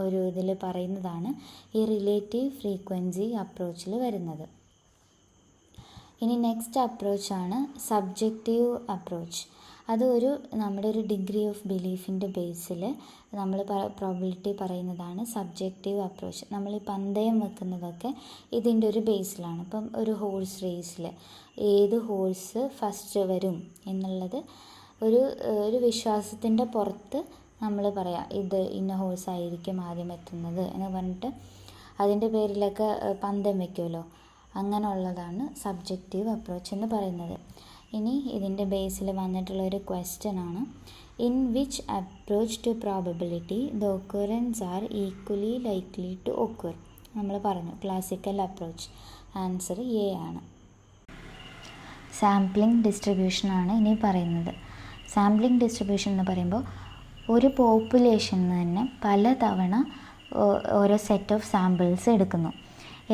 ഒരു ഇതിൽ പറയുന്നതാണ് ഈ റിലേറ്റീവ് ഫ്രീക്വൻസി അപ്രോച്ചിൽ വരുന്നത്. ഇനി നെക്സ്റ്റ് അപ്രോച്ചാണ് സബ്ജക്റ്റീവ് അപ്രോച്ച്. അത് നമ്മുടെ ഒരു ഡിഗ്രി ഓഫ് ബിലീഫിൻ്റെ ബേസിൽ നമ്മൾ പ്രോബിലിറ്റി പറയുന്നതാണ് സബ്ജക്റ്റീവ് അപ്രോച്ച്. നമ്മൾ ഈ പന്തയം വെക്കുന്നതൊക്കെ ഇതിൻ്റെ ഒരു ബേസിലാണ്. ഇപ്പം ഒരു ഹോഴ്സ് റേസിൽ ഏത് ഹോഴ്സ് ഫസ്റ്റ് വരും എന്നുള്ളത് ഒരു വിശ്വാസത്തിൻ്റെ പുറത്ത് നമ്മൾ പറയാം, ഇത് ഇന്ന ഹോഴ്സ് ആയിരിക്കും ആദ്യം എത്തുന്നത് എന്ന് പറഞ്ഞിട്ട് അതിൻ്റെ പേരിലൊക്കെ പന്തയം വയ്ക്കുമല്ലോ, അങ്ങനെയുള്ളതാണ് സബ്ജക്റ്റീവ് അപ്രോച്ച് എന്ന് പറയുന്നത്. ഇനി ഇതിൻ്റെ ബേസിൽ വന്നിട്ടുള്ളൊരു ക്വസ്റ്റ്യൻ ആണ്, in which approach to probability the occurrence are equally likely to occur. നമ്മൾ പറഞ്ഞു ക്ലാസിക്കൽ അപ്രോച്ച്. ആൻസർ എ ആണ്. സാമ്പിളിംഗ് ഡിസ്ട്രിബ്യൂഷനാണ് ഇനി പറയുന്നത്. സാമ്പിളിംഗ് ഡിസ്ട്രിബ്യൂഷൻ എന്ന് പറയുമ്പോൾ ഒരു പോപ്പുലേഷനിൽ തന്നെ പല തവണ ഓരോ സെറ്റ് ഓഫ് സാമ്പിൾസ് എടുക്കുന്നു.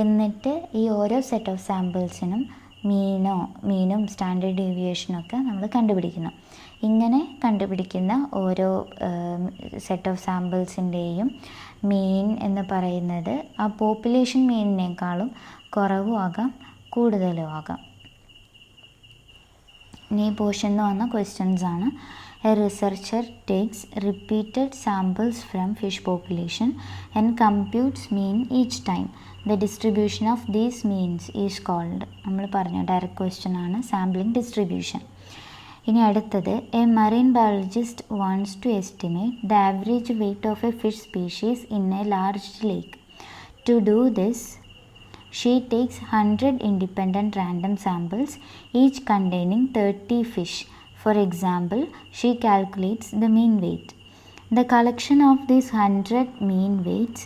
എന്നിട്ട് ഈ ഓരോ സെറ്റ് ഓഫ് സാമ്പിൾസിനും മീനും സ്റ്റാൻഡേർഡ് ഡീവിയേഷനൊക്കെ നമ്മൾ കണ്ടുപിടിക്കുന്നു. ഇങ്ങനെ കണ്ടുപിടിക്കുന്ന ഓരോ സെറ്റ് ഓഫ് സാമ്പിൾസിൻ്റെയും മീൻ എന്ന് പറയുന്നത് ആ പോപ്പുലേഷൻ മീനിനേക്കാളും കുറവും ആകാം കൂടുതലും ആകാം. ഇനി ഈ പോർഷനിൽ വന്ന ക്വസ്റ്റ്യൻസ് ആണ്. A researcher takes repeated samples from fish population and computes mean each time. The distribution of these means is called. നമ്മൾ പറഞ്ഞു ഡയറക്റ്റ് ക്വസ്റ്റ്യൻ ആണ് സാമ്പിളിംഗ് ഡിസ്ട്രിബ്യൂഷൻ. ഇനി അടുത്തത്, a marine biologist wants to estimate the average weight of a fish species in a large lake. To do this she takes 100 independent random samples, each containing 30 fish. For example, she calculates the mean weight. The collection of these 100 mean weights,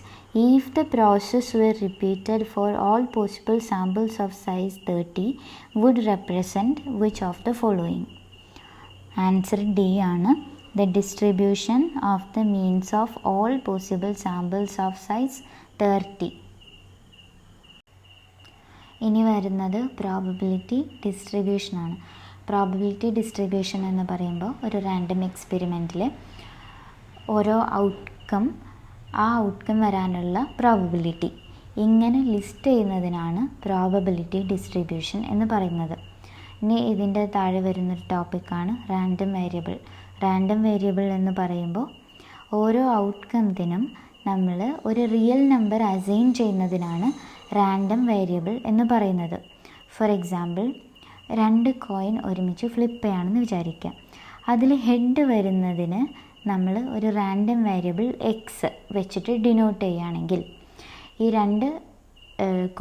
if the process were repeated for all possible samples of size 30, would represent which of the following? Answer D ആണ്. The distribution of the means of all possible samples of size 30. ഇനി വരുന്നത് probability ഡിസ്ട്രിബ്യൂഷനാണ്. Probability distribution എന്ന് പറയുമ്പോൾ ഒരു random എക്സ്പെരിമെൻറ്റിൽ ഓരോ ആ outcome വരാനുള്ള probability ഇങ്ങനെ ലിസ്റ്റ് ചെയ്യുന്നതിനാണ് പ്രോബബിലിറ്റി ഡിസ്ട്രിബ്യൂഷൻ എന്ന് പറയുന്നത്. ഇനി ഇതിൻ്റെ താഴെ വരുന്നൊരു ടോപ്പിക്കാണ് റാൻഡം വേരിയബിൾ. റാൻഡം വേരിയബിൾ എന്ന് പറയുമ്പോൾ ഓരോ ഔട്ട്കത്തിനും നമ്മൾ ഒരു റിയൽ നമ്പർ അസൈൻ ചെയ്യുന്നതിനാണ് റാൻഡം വേരിയബിൾ എന്ന് പറയുന്നത്. ഫോർ എക്സാമ്പിൾ, 2 കോയിൻ ഒരുമിച്ച് ഫ്ലിപ്പ് ചെയ്യുകയാണെന്ന് വിചാരിക്കാം. അതിൽ ഹെഡ് വരുന്നതിന് നമ്മൾ ഒരു റാൻഡം വേരിയബിൾ എക്സ് വെച്ചിട്ട് ഡിനോട്ട് ചെയ്യുകയാണെങ്കിൽ ഈ 2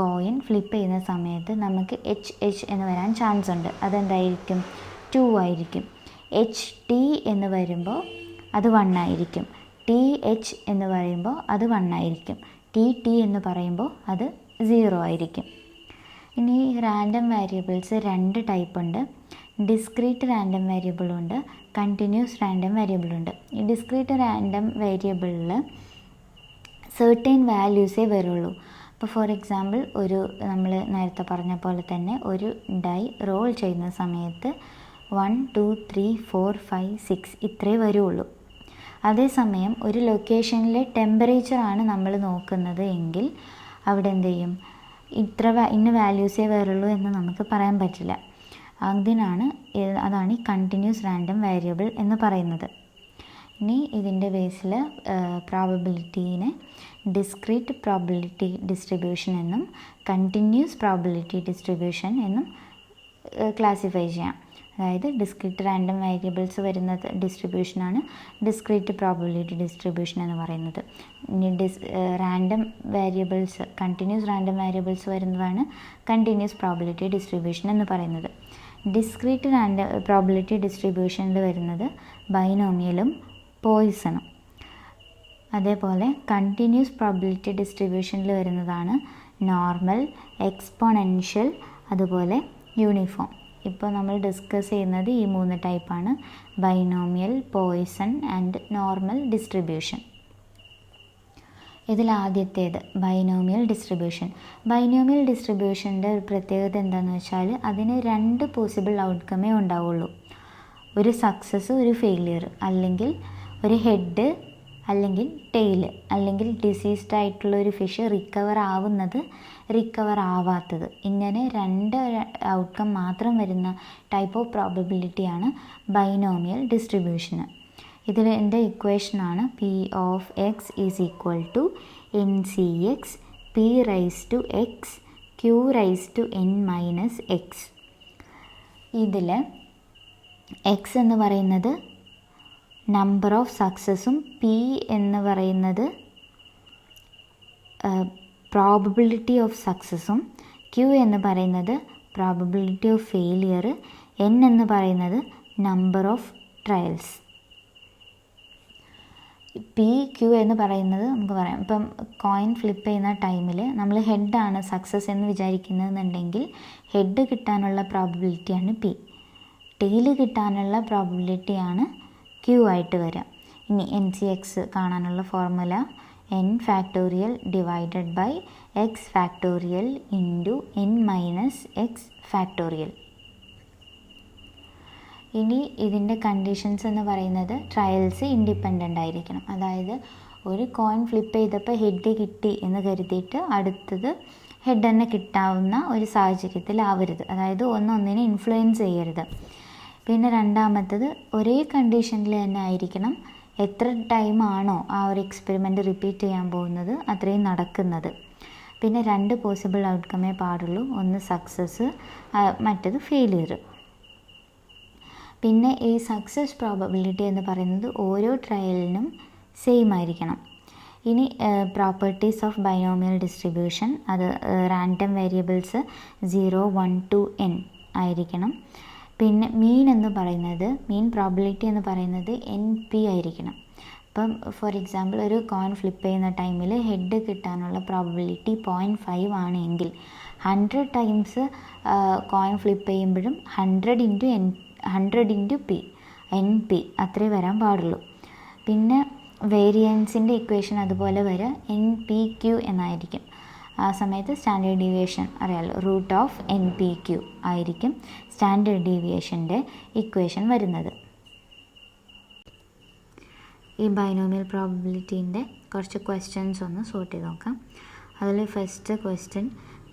കോയിൻ ഫ്ലിപ്പ് ചെയ്യുന്ന സമയത്ത് നമുക്ക് എച്ച് എന്ന് വരാൻ ചാൻസ് ഉണ്ട്. അതെന്തായിരിക്കും? 2 ആയിരിക്കും. HT എന്ന് വരുമ്പോൾ അത് 1 ആയിരിക്കും. TH എന്ന് പറയുമ്പോൾ അത് 1 ആയിരിക്കും. TT എന്ന് പറയുമ്പോൾ അത് 0 ആയിരിക്കും. ഇനി റാൻഡം വേരിയബിൾസ് 2 ടൈപ്പ് ഉണ്ട്. ഡിസ്ക്രീറ്റ് റാൻഡം വേരിയബിളുണ്ട്, കണ്ടിന്യൂസ് റാൻഡം വേരിയബിളുണ്ട്. ഈ ഡിസ്ക്രീറ്റ് റാൻഡം വേരിയബിളിൽ സെർട്ടൈൻ വാല്യൂസേ വരുള്ളൂ. അപ്പോൾ ഫോർ എക്സാമ്പിൾ, നമ്മൾ നേരത്തെ പറഞ്ഞ പോലെ തന്നെ ഒരു ഡൈ റോൾ ചെയ്യുന്ന സമയത്ത് 1 2 3 4 5 6 ഇത്രേ വരുള്ളൂ. അതേസമയം ഒരു ലൊക്കേഷനിലെ ടെമ്പറേച്ചറാണ് നമ്മൾ നോക്കുന്നത് എങ്കിൽ അവിടെ എന്ത് ചെയ്യും? ഇന്ന വാല്യൂസേ വരുള്ളൂ എന്ന് നമുക്ക് പറയാൻ പറ്റില്ല. അതാണ് ഈ കണ്ടിന്യൂസ് റാൻഡം വേരിയബിൾ എന്ന് പറയുന്നത്. ഇനി ഇതിൻ്റെ ബേസിൽ പ്രോബബിലിറ്റീനെ ഡിസ്ക്രീറ്റ് പ്രോബബിലിറ്റി ഡിസ്ട്രിബ്യൂഷൻ എന്നും കണ്ടിന്യൂസ് പ്രോബബിലിറ്റി ഡിസ്ട്രിബ്യൂഷൻ എന്നും ക്ലാസിഫൈ ചെയ്യാം. അതായത് ഡിസ്ക്രീറ്റ് റാൻഡം വേരിയബിൾസ് വരുന്ന ഡിസ്ട്രിബ്യൂഷനാണ് ഡിസ്ക്രീറ്റ് പ്രോബബിലിറ്റി ഡിസ്ട്രിബ്യൂഷൻ എന്ന് പറയുന്നത്. ഇനി random variables, continuous random variables വരുന്നതാണ് കണ്ടിന്യൂസ് പ്രോബബിലിറ്റി ഡിസ്ട്രിബ്യൂഷൻ എന്ന് പറയുന്നത്. ഡിസ്ക്രീറ്റ് പ്രോബബിലിറ്റി ഡിസ്ട്രിബ്യൂഷനിൽ വരുന്നത് ബൈനോമിയലും പോയിസണും. അതേപോലെ കണ്ടിന്യൂസ് പ്രോബബിലിറ്റി ഡിസ്ട്രിബ്യൂഷനിൽ വരുന്നതാണ് നോർമൽ, എക്സ്പോണൻഷ്യൽ, അതുപോലെ യൂണിഫോം. ഇപ്പോൾ നമ്മൾ ഡിസ്കസ് ചെയ്യുന്നത് ഈ 3 ടൈപ്പാണ്: binomial, Poisson and normal distribution. ഇതിലാദ്യത്തേത് ബൈനോമിയൽ ഡിസ്ട്രിബ്യൂഷൻ. ബൈനോമിയൽ ഡിസ്ട്രിബ്യൂഷൻ്റെ ഒരു പ്രത്യേകത എന്താണെന്ന് വെച്ചാൽ അതിന് 2 പോസിബിൾ ഔട്ട്കമേ ഉണ്ടാവുള്ളൂ. ഒരു സക്സസ്, ഒരു ഫെയിലിയർ. അല്ലെങ്കിൽ ഒരു ഹെഡ്, അല്ലെങ്കിൽ ടെയിൽ, അല്ലെങ്കിൽ ഡിസീസ്ഡ് ആയിട്ടുള്ള ഒരു ഫിഷ് റിക്കവർ ആവുന്നത്, റിക്കവർ ആവാത്തത്. ഇങ്ങനെ 2 ഔട്ട്കം മാത്രം വരുന്ന ടൈപ്പ് ഓഫ് പ്രോബബിലിറ്റിയാണ് ബൈനോമിയൽ ഡിസ്ട്രിബ്യൂഷന്. ഇതിൽ എൻ്റെ ഇക്വേഷനാണ് P of x is equal to NCX P raise to x Q raise to n minus x. ഇതിൽ x എന്ന് പറയുന്നത് നമ്പർ ഓഫ് സക്സസും P എന്ന് പറയുന്നത് പ്രോബബിലിറ്റി ഓഫ് സക്സസും, Q എന്ന് പറയുന്നത് പ്രോബബിലിറ്റി ഓഫ് ഫെയിലിയർ, N എന്ന് പറയുന്നത് നമ്പർ ഓഫ് ട്രയൽസ്. Q എന്ന് പറയുന്നത് നമുക്ക് പറയാം. ഇപ്പം കോയിൻ ഫ്ലിപ്പ് ചെയ്യുന്ന ടൈമിൽ നമ്മൾ ഹെഡാണ് സക്സസ് എന്ന് വിചാരിക്കുന്നതെന്നുണ്ടെങ്കിൽ ഹെഡ് കിട്ടാനുള്ള പ്രോബബിലിറ്റിയാണ് P. ടെയിൽ കിട്ടാനുള്ള പ്രോബബിലിറ്റിയാണ് Q ആയിട്ട് വരിക. ഇനി NCX കാണാനുള്ള formula n factorial divided by x factorial into n minus x factorial. ഇനി ഇതിൻ്റെ കണ്ടീഷൻസ് എന്ന് പറയുന്നത് ട്രയൽസ് ഇൻഡിപെൻഡൻ്റ് ആയിരിക്കണം. അതായത് ഒരു കോയിൻ ഫ്ലിപ്പ് ചെയ്തപ്പോൾ ഹെഡ് കിട്ടി എന്ന് കരുതിയിട്ട് അടുത്തത് ഹെഡ് തന്നെ കിട്ടാവുന്ന ഒരു സാഹചര്യത്തിലാവരുത്. അതായത് ഒന്നൊന്നിനെ ഇൻഫ്ലുവൻസ് ചെയ്യരുത്. പിന്നെ രണ്ടാമത്തത് ഒരേ കണ്ടീഷനിൽ തന്നെ ആയിരിക്കണം എത്ര ടൈമാണോ ആ ഒരു എക്സ്പെരിമെൻറ്റ് റിപ്പീറ്റ് ചെയ്യാൻ പോകുന്നത് അത്രയും നടക്കുന്നത്. പിന്നെ 2 പോസിബിൾ ഔട്ട്കമേ പാടുള്ളൂ. ഒന്ന് സക്സസ്, മറ്റത് ഫെയിലിയർ. പിന്നെ ഈ സക്സസ് പ്രോബബിലിറ്റി എന്ന് പറയുന്നത് ഓരോ ട്രയലിനും സെയിം ആയിരിക്കണം. ഇനി പ്രോപ്പർട്ടീസ് ഓഫ് ബൈനോമിയൽ ഡിസ്ട്രിബ്യൂഷൻ, അത് റാൻഡം വേരിയബിൾസ് 0, 1 to n ആയിരിക്കണം. പിന്നെ മീൻ എന്ന് പറയുന്നത്, മീൻ പ്രോബബിലിറ്റി എന്ന് പറയുന്നത് NP ആയിരിക്കണം. ഇപ്പം ഫോർ എക്സാമ്പിൾ ഒരു കോയിൻ ഫ്ലിപ്പ് ചെയ്യുന്ന ടൈമിൽ ഹെഡ് കിട്ടാനുള്ള പ്രോബബിലിറ്റി 0.5 ആണെങ്കിൽ 100 ടൈംസ് കോയിൻ ഫ്ലിപ്പ് ചെയ്യുമ്പോഴും 100 ഇൻറ്റു P NP അത്രേ വരാൻ പാടുള്ളൂ. പിന്നെ വേരിയൻസിൻ്റെ ഇക്വേഷൻ അതുപോലെ വരെ NPQ എന്നായിരിക്കും. ആ സമയത്ത് സ്റ്റാൻഡേർഡ് ഡീവിയേഷൻ അറിയാമല്ലോ, റൂട്ട് ഓഫ് NPQ ആയിരിക്കും സ്റ്റാൻഡേർഡ് ഡീവിയേഷൻ്റെ ഇക്വേഷൻ വരുന്നത്. ഈ ബൈനോമിയൽ പ്രോബബിലിറ്റീൻ്റെ കുറച്ച് ക്വസ്റ്റ്യൻസ് ഒന്ന് സോർട്ട് ചെയ്ത് നോക്കാം. അതിൽ first question,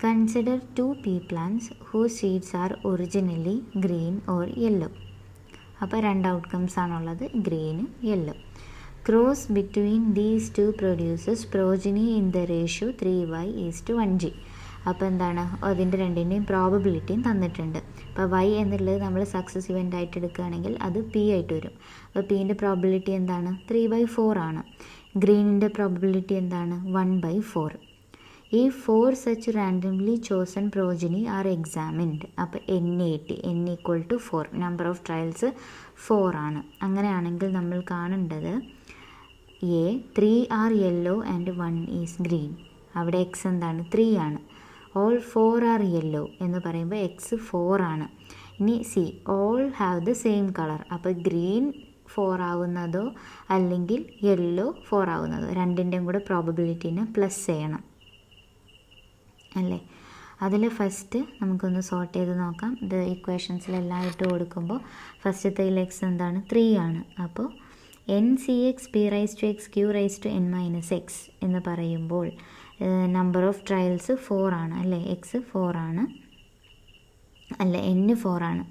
consider 2 pea plants whose seeds are originally green or yellow. അപ്പോൾ 2 ഔട്ട്കംസ് ആണുള്ളത്, green yellow. Cross between these 2 produces progeny in the ratio 3y:1g. അപ്പോൾ എന്താണ്, അതിൻ്റെ രണ്ടിൻ്റെയും പ്രോബബിലിറ്റിയും തന്നിട്ടുണ്ട്. അപ്പോൾ y എന്നുള്ളത് നമ്മൾ സക്സസ് ഇവൻ്റ് ആയിട്ട് എടുക്കുകയാണെങ്കിൽ അത് P ആയിട്ട് വരും. അപ്പോൾ Pൻ്റെ പ്രോബബിലിറ്റി എന്താണ്, 3/4 ആണ്. ഗ്രീനിൻ്റെ പ്രോബബിലിറ്റി എന്താണ്, 1/4. ഈ 4 such randomly chosen progeny are examined. അപ്പോൾ NAT n=4, number of trials 4 ആണ്. അങ്ങനെയാണെങ്കിൽ നമ്മൾ കാണേണ്ടത് 3 are yellow and 1 is green. അവിടെ x എന്താണ്, 3 ആണ്. all 4 are yellow എന്ന് പറയുമ്പോൾ x 4 ആണ്. ഇനി all have the same color. അപ്പോൾ ഗ്രീൻ 4 ആവുന്നതോ അല്ലെങ്കിൽ യെല്ലോ 4 ആവുന്നതോ രണ്ടിൻ്റെയും കൂടെ പ്രോബബിലിറ്റീനെ പ്ലസ് ചെയ്യണം അല്ലേ. അതിൽ ഫസ്റ്റ് നമുക്കൊന്ന് സോർട്ട് ചെയ്ത് നോക്കാം. ഇത് ഇക്വേഷൻസിലെല്ലാം ഇട്ട് കൊടുക്കുമ്പോൾ ഫസ്റ്റത്തെ x എന്താണ്, 3 ആണ്. അപ്പോൾ NCX P⁻x Q⁻n−x എന്ന് പറയുമ്പോൾ നമ്പർ ഓഫ് ട്രയൽസ് 4 ആണ് അല്ലേ, x 4 ആണ് അല്ല, n 4 ആണ്.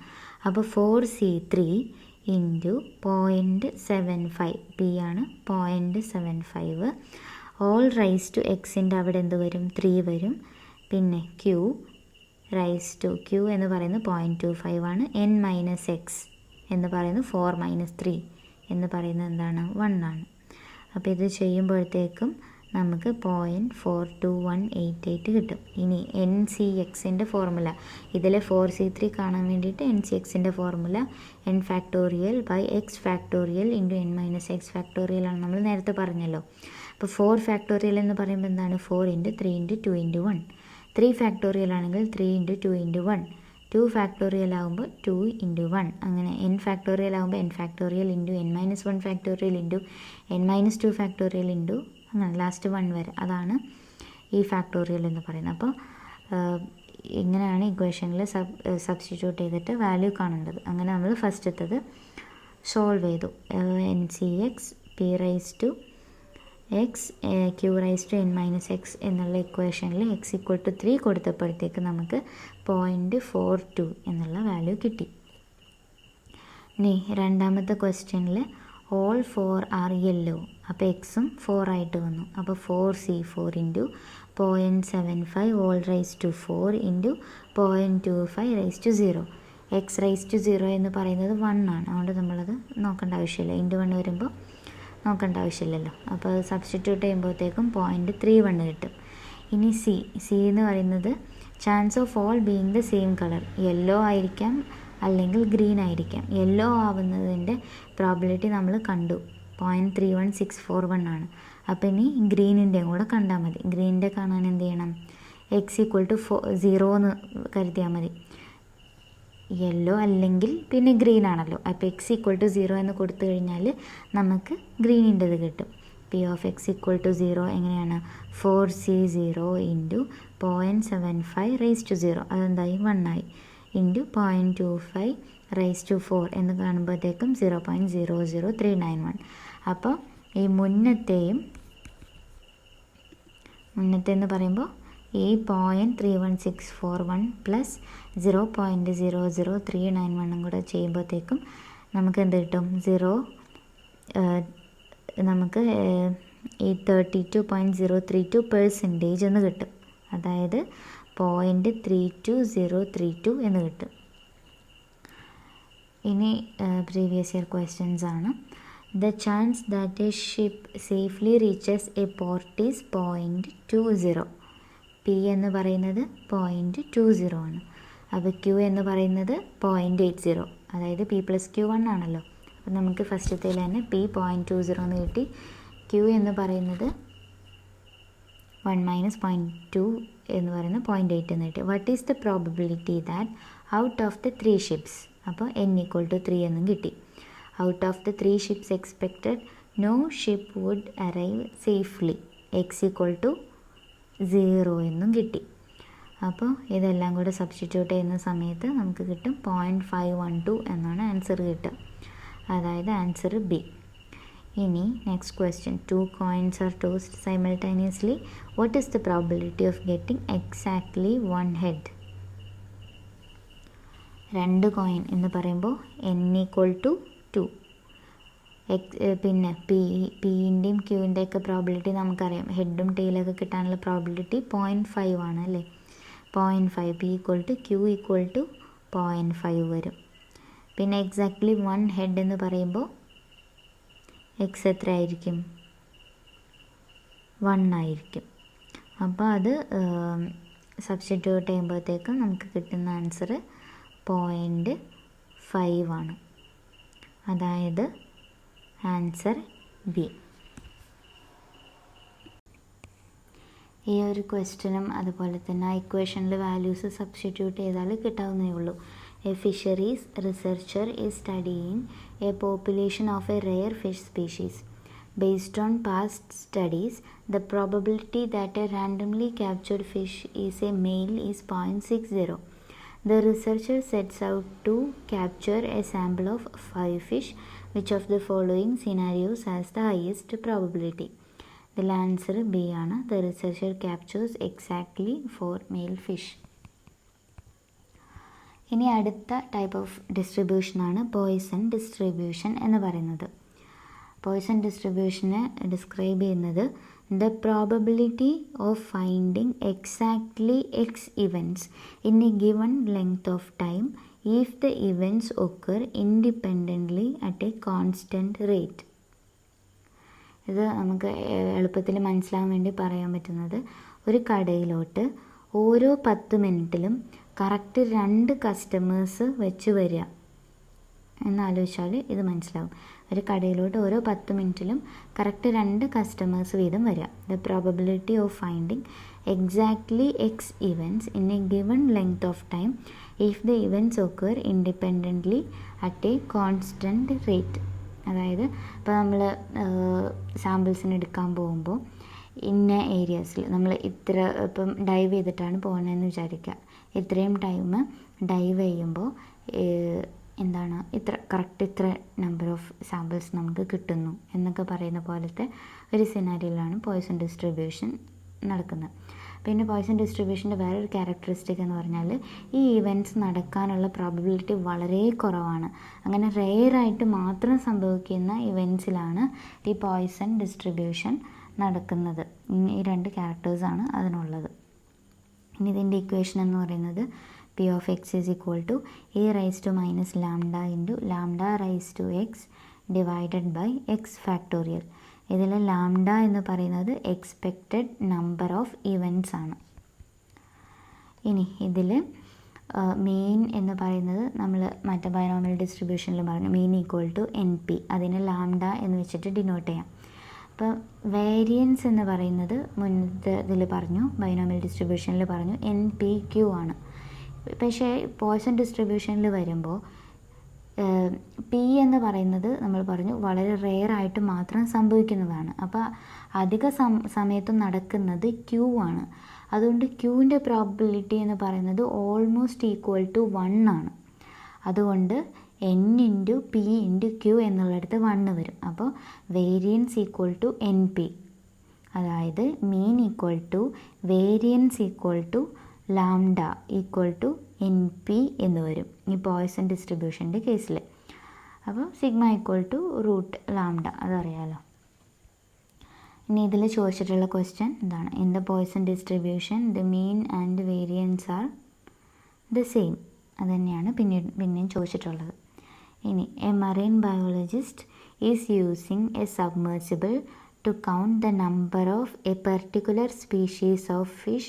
അപ്പോൾ 4C3 ഇൻറ്റു 0.75 P ആണ് 0.75. ഓൾ റൈസ് ടു എക്സിൻ്റെ അവിടെ എന്ത് വരും, 3 വരും. പിന്നെ Q എന്ന് പറയുന്നത് 0.25 ആണ്. n−x എന്ന് പറയുന്നത് 4-3 എന്ന് പറയുന്നത് എന്താണ്, 1 ആണ്. അപ്പോൾ ഇത് ചെയ്യുമ്പോഴത്തേക്കും നമുക്ക് 0.42188 കിട്ടും. ഇനി NCXൻ്റെ ഫോർമുല, ഇതിലെ 4C3 കാണാൻ വേണ്ടിയിട്ട് NCXൻ്റെ formula n factorial by x factorial into n−x factorial ആണ്, നമ്മൾ നേരത്തെ പറഞ്ഞല്ലോ. അപ്പോൾ 4 ഫാക്ടോറിയൽ എന്ന് പറയുമ്പോൾ എന്താണ്, 4 × 3 × 2 × 1. 3 ഫാക്ടോറിയൽ ആണെങ്കിൽ 3 × 2 × 1. 2 ഫാക്ടോറിയൽ ആകുമ്പോൾ 2 × 1. അങ്ങനെ n ഫാക്ടോറിയൽ ആകുമ്പോൾ n factorial into n−1 factorial into n−2 factorial into അങ്ങനെ ലാസ്റ്റ് 1 വരെ, അതാണ് ഈ ഫാക്ടോറിയൽ എന്ന് പറയുന്നത്. അപ്പോൾ ഇങ്ങനെയാണ് ഇക്വേഷനിൽ സബ്സ്റ്റിറ്റ്യൂട്ട് ചെയ്തിട്ട് വാല്യൂ കാണേണ്ടത്. അങ്ങനെ നമ്മൾ ഫസ്റ്റത്തത് സോൾവ് ചെയ്തു. NCX P⁻x Q⁻n−x എന്നുള്ള ഇക്വേഷനിൽ x = 3 കൊടുത്തപ്പോഴത്തേക്ക് നമുക്ക് 0.42 എന്നുള്ള വാല്യൂ കിട്ടി. ഇനി രണ്ടാമത്തെ ക്വസ്റ്റ്യനിൽ all 4 are yellow. അപ്പോൾ എക്സും 4 ആയിട്ട് വന്നു. അപ്പോൾ 4C4 into 0.75 all raised to 4 into 0.25 raised to 0. x⁻0 എന്ന് പറയുന്നത് 1 ആണ്. അതുകൊണ്ട് നമ്മളത് നോക്കേണ്ട ആവശ്യമില്ല. ഇൻറ്റു 1 വരുമ്പോൾ നോക്കേണ്ട ആവശ്യമില്ലല്ലോ. അപ്പോൾ സബ്സ്റ്റിറ്റ്യൂട്ട് ചെയ്യുമ്പോഴത്തേക്കും 0.31 കിട്ടും. ഇനി C എന്ന് പറയുന്നത് chance of all being the same colour, yellow ആയിരിക്കാം അല്ലെങ്കിൽ ഗ്രീൻ ആയിരിക്കാം. യെല്ലോ ആവുന്നതിൻ്റെ പ്രോബിലിറ്റി നമ്മൾ കണ്ടു, 0.31641 ആണ്. അപ്പോൾ ഇനി ഗ്രീനിൻ്റെയും കൂടെ കണ്ടാൽ മതി. ഗ്രീനിൻ്റെ കാണാൻ എന്ത് ചെയ്യണം, x = 0 എന്ന് കരുതിയാൽ മതി. യെല്ലോ അല്ലെങ്കിൽ പിന്നെ ഗ്രീൻ ആണല്ലോ. അപ്പോൾ x = 0 എന്ന് കൊടുത്തു കഴിഞ്ഞാൽ നമുക്ക് ഗ്രീനിൻ്റെത് കിട്ടും. P of X equal to 0 എങ്ങനെയാണ് 4C0 ഇൻറ്റു 0.75 റേസ് ടു 0 അതെന്തായി 1 ആയി ഇൻറ്റു 0.25 റേസ് ടു 4 എന്ന് കാണുമ്പോഴത്തേക്കും 0.00391. അപ്പോൾ ഈ മുന്നത്തെന്ന് പറയുമ്പോൾ ഈ 0.31641 പ്ലസ് 0.00391 കൂടെ ചെയ്യുമ്പോഴത്തേക്കും നമുക്ക് എന്ത് കിട്ടും നമുക്ക് ഈ 32.032% എന്ന് കിട്ടും. അതായത് 0.32032 എന്ന് കിട്ടും. ഇനി പ്രീവിയസ് ഇയർ ക്വസ്റ്റ്യൻസ് ആണ്. The chance that a ship safely reaches a port is 0.20. P എന്ന് പറയുന്നത് 0.20 ആണ്. അപ്പോൾ Q എന്ന് പറയുന്നത് 0.80, അതായത് P+Q1 ആണല്ലോ. അപ്പോൾ നമുക്ക് ഫസ്റ്റത്തേൽ തന്നെ P 0.20 എന്ന് കിട്ടി. Q എന്ന് പറയുന്നത് 1 - 0.2 എന്ന് പറയുന്നത് 0.8 എന്ന് കിട്ടി. What is the probability that out of the 3 ships, അപ്പോൾ n = 3 എന്നും കിട്ടി. Out of the 3 ships expected no ship would arrive safely, x = 0 എന്നും കിട്ടി. അപ്പോൾ ഇതെല്ലാം കൂടെ സബ്സ്റ്റിറ്റ്യൂട്ട് ചെയ്യുന്ന സമയത്ത് നമുക്ക് കിട്ടും 0.512 എന്നാണ് ആൻസർ കിട്ടുക. അതായത് ആൻസർ ബി. ഇനി next question. 2 coins are tossed simultaneously. What is the probability of getting exactly 1 head? 2 coin എന്ന് പറയുമ്പോൾ n = 2. പിന്നെ പിൻ്റെയും ക്യൂവിൻ്റെയൊക്കെ പ്രോബിലിറ്റി നമുക്കറിയാം. ഹെഡും ടെയിലൊക്കെ കിട്ടാനുള്ള പ്രോബിലിറ്റി 0.5 ആണ് അല്ലേ. 0.5 P = Q = 0.5 വരും. പിന്നെ എക്സാക്ട്ലി 1 ഹെഡ് എന്ന് പറയുമ്പോൾ എക്സ് എത്ര ആയിരിക്കും? 1 ആയിരിക്കും. അപ്പോൾ അത് സബ്സ്റ്റിറ്റ്യൂട്ട് ചെയ്യുമ്പോഴത്തേക്കും നമുക്ക് കിട്ടുന്ന ആൻസർ 0.5 ആണ്. അതായത് ആൻസർ ബി. ഈ ഒരു ക്വസ്റ്റ്യനും അതുപോലെ തന്നെ ആ ഇക്വേഷനിൽ വാല്യൂസ് സബ്സ്റ്റിറ്റ്യൂട്ട് ചെയ്താൽ കിട്ടാവുന്നേ ഉള്ളൂ. A fisheries researcher is studying A population of A rare fish species. Based on past studies, the probability that a randomly captured fish is a male is 0.60. The researcher sets out to capture a sample of 5 fish. Which of the following scenarios has the highest probability? The answer B ആണ്. The researcher captures exactly 4 male fish. ഇനി അടുത്ത type of ഡിസ്ട്രിബ്യൂഷനാണ് poison distribution എന്ന് പറയുന്നത്. Poison ഡിസ്ട്രിബ്യൂഷനെ describe ചെയ്യുന്നത് the probability of finding exactly x events in a given length of time if the events occur independently at a constant rate. ഇത് നമുക്ക് എളുപ്പത്തിൽ മനസ്സിലാകാൻ വേണ്ടി പറയാൻ പറ്റുന്നത്, ഒരു കടയിലോട്ട് ഓരോ 10 മിനിറ്റിലും കറക്റ്റ് 2 കസ്റ്റമേഴ്സ് വെച്ച് വരിക എന്നാലോചിച്ചാൽ ഇത് മനസ്സിലാവും. ഒരു കടയിലോട്ട് ഓരോ 10 മിനിറ്റിലും കറക്റ്റ് 2 കസ്റ്റമേഴ്സ് വീതം വരിക. The probability of finding exactly X events in A given length of time if the events occur independently at A constant rate. അതായത് ഇപ്പോൾ നമ്മൾ സാമ്പിൾസിന് എടുക്കാൻ പോകുമ്പോൾ ഇന്ന ഏരിയാസിൽ നമ്മൾ ഇത്ര ഇപ്പം ഡൈവ് ചെയ്തിട്ടാണ് പോകുന്നതെന്ന് വിചാരിക്കുക. ഇത്രയും ടൈം ഡൈവ് ചെയ്യുമ്പോൾ എന്താണ് ഇത്ര നമ്പർ ഓഫ് സാമ്പിൾസ് നമുക്ക് കിട്ടുന്നു എന്നൊക്കെ പറയുന്ന പോലത്തെ ഒരു സിനാരിയിലാണ് പോയ്സൺ ഡിസ്ട്രിബ്യൂഷൻ നടക്കുന്നത്. പിന്നെ പോയ്സൺ ഡിസ്ട്രിബ്യൂഷൻ്റെ വേറൊരു ക്യാരക്ടറിസ്റ്റിക് എന്ന് പറഞ്ഞാൽ ഈ ഇവൻറ്റ്സ് നടക്കാനുള്ള പ്രോബബിലിറ്റി വളരെ കുറവാണ്. അങ്ങനെ റെയറായിട്ട് മാത്രം സംഭവിക്കുന്ന ഇവൻറ്റ്സിലാണ് ഈ പോയ്സൺ ഡിസ്ട്രിബ്യൂഷൻ നടക്കുന്നത്. ഈ 2 ക്യാരക്ടേഴ്സാണ് അതിനുള്ളത്. ഇനി ഇതിൻ്റെ ഇക്വേഷൻ എന്ന് പറയുന്നത് P of x is equal to a raised to minus lambda into lambda raised to x divided by x factorial. ഇതിൽ ലാംഡ എന്ന് പറയുന്നത് എക്സ്പെക്റ്റഡ് നമ്പർ ഓഫ് ഇവൻറ്റ്സ് ആണ്. ഇനി ഇതിൽ മീൻ എന്ന് പറയുന്നത് നമ്മൾ മറ്റേ ബൈനോമിയൽ ഡിസ്ട്രിബ്യൂഷനിൽ പറഞ്ഞു മീൻ ഈക്വൽ ടു NP, അതിനെ ലാംഡ എന്ന് വെച്ചിട്ട് ഡിനോട്ട് ചെയ്യാം. അപ്പോൾ വേരിയൻസ് എന്ന് പറയുന്നത് മുന്നത്തെ ഇതിൽ പറഞ്ഞു, ബൈനോമിയൽ ഡിസ്ട്രിബ്യൂഷനിൽ പറഞ്ഞു NPQ ആണ്. പക്ഷേ പോയ്സൺ ഡിസ്ട്രിബ്യൂഷനിൽ വരുമ്പോൾ പി എന്ന് പറയുന്നത് നമ്മൾ പറഞ്ഞു വളരെ റെയറായിട്ട് മാത്രം സംഭവിക്കുന്നതാണ്. അപ്പോൾ അധിക സമയത്തും നടക്കുന്നത് ക്യൂ ആണ്. അതുകൊണ്ട് ക്യൂവിൻ്റെ പ്രോബബിലിറ്റി എന്ന് പറയുന്നത് ഓൾമോസ്റ്റ് ഈക്വൽ ടു 1 ആണ്. അതുകൊണ്ട് n into P into Q എന്നുള്ളിടത്ത് 1 വരും. അപ്പോൾ variance equal to N P, അതായത് mean equal to variance equal to lambda equal to N P എന്ന് വരും ഈ പോയ്സൺ ഡിസ്ട്രിബ്യൂഷൻ്റെ കേസിൽ. അപ്പോൾ sigma equal to root lambda, അതറിയാലോ. ഇനി ഇതിൽ ചോദിച്ചിട്ടുള്ള ക്വസ്റ്റ്യൻ എന്താണ്? In the Poisson distribution the mean and variance are the same. അത് തന്നെയാണ് പിന്നെയും ചോദിച്ചിട്ടുള്ളത്. ഇനി a marine biologist is using a സബ്മേർസിബിൾ to count the number of a particular species of fish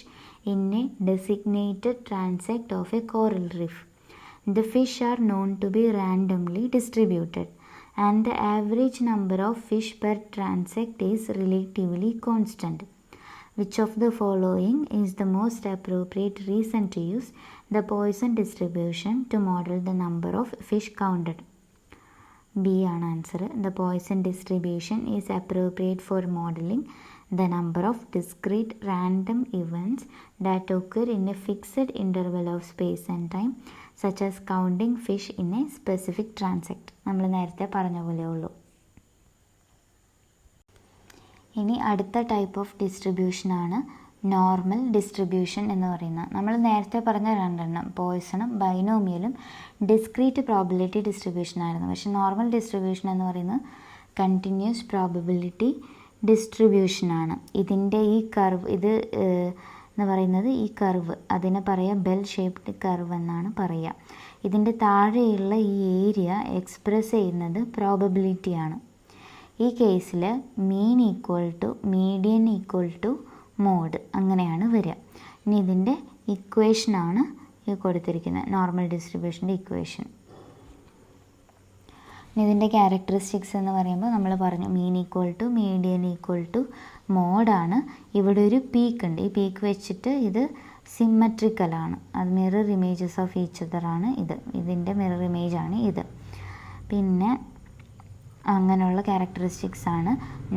in a designated transect of a coral reef. The fish are known to be randomly distributed and the average number of fish per transect is relatively constant. Which of the following is the most appropriate reason to use the Poisson distribution to model the number of fish counted? B ആണ് answer. The Poisson distribution is appropriate for modeling the number of discrete random events that occur in a fixed interval of space and time, such as counting fish in a specific transect. നമ്മൾ നേരത്തെ പറഞ്ഞ പോലെ ഉള്ളൂ. ഇനി അടുത്ത type of ഡിസ്ട്രിബ്യൂഷനാണ് normal distribution എന്ന് പറയുന്നത്. നമ്മൾ നേരത്തെ പറഞ്ഞ രണ്ടെണ്ണം പോയ്സണും ബൈനോമിയലും ഡിസ്ക്രീറ്റ് പ്രോബബിലിറ്റി ഡിസ്ട്രിബ്യൂഷൻ ആയിരുന്നു. പക്ഷേ നോർമൽ ഡിസ്ട്രിബ്യൂഷൻ എന്ന് പറയുന്നത് കണ്ടിന്യൂസ് പ്രോബബിലിറ്റി ഡിസ്ട്രിബ്യൂഷനാണ്. ഇതിൻ്റെ ഈ കർവ് എന്ന് പറയുന്നത് ഈ കർവ് അതിനെ പറയുക ബെൽ ഷേപ്ഡ് കർവ് എന്നാണ് പറയുക. ഇതിൻ്റെ താഴെയുള്ള ഈ ഏരിയ എക്സ്പ്രസ് ചെയ്യുന്നത് പ്രോബബിലിറ്റിയാണ്. ഈ കേസിൽ mean equal to median equal to mode അങ്ങനെയാണ് വരിക. ഇനി ഇതിൻ്റെ ഇക്വേഷനാണ് ഈ കൊടുത്തിരിക്കുന്നത്, നോർമൽ ഡിസ്ട്രിബ്യൂഷൻ്റെ ഇക്വേഷൻ. ഇനി ഇതിൻ്റെ ക്യാരക്ടറിസ്റ്റിക്സ് എന്ന് പറയുമ്പോൾ നമ്മൾ പറഞ്ഞു mean equal to median equal to മോഡാണ്. ഇവിടെ ഒരു പീക്ക് ഉണ്ട്. ഈ പീക്ക് വെച്ചിട്ട് ഇത് സിമ്മട്രിക്കലാണ്. അത് മിറർ ഇമേജസ് ഓഫ് ഈച്ച് അതറാണ് ഇതിൻ്റെ മിറർ ഇമേജാണ് ഇത്. പിന്നെ അങ്ങനെയുള്ള ക്യാരക്ടറിസ്റ്റിക്സ് ആണ്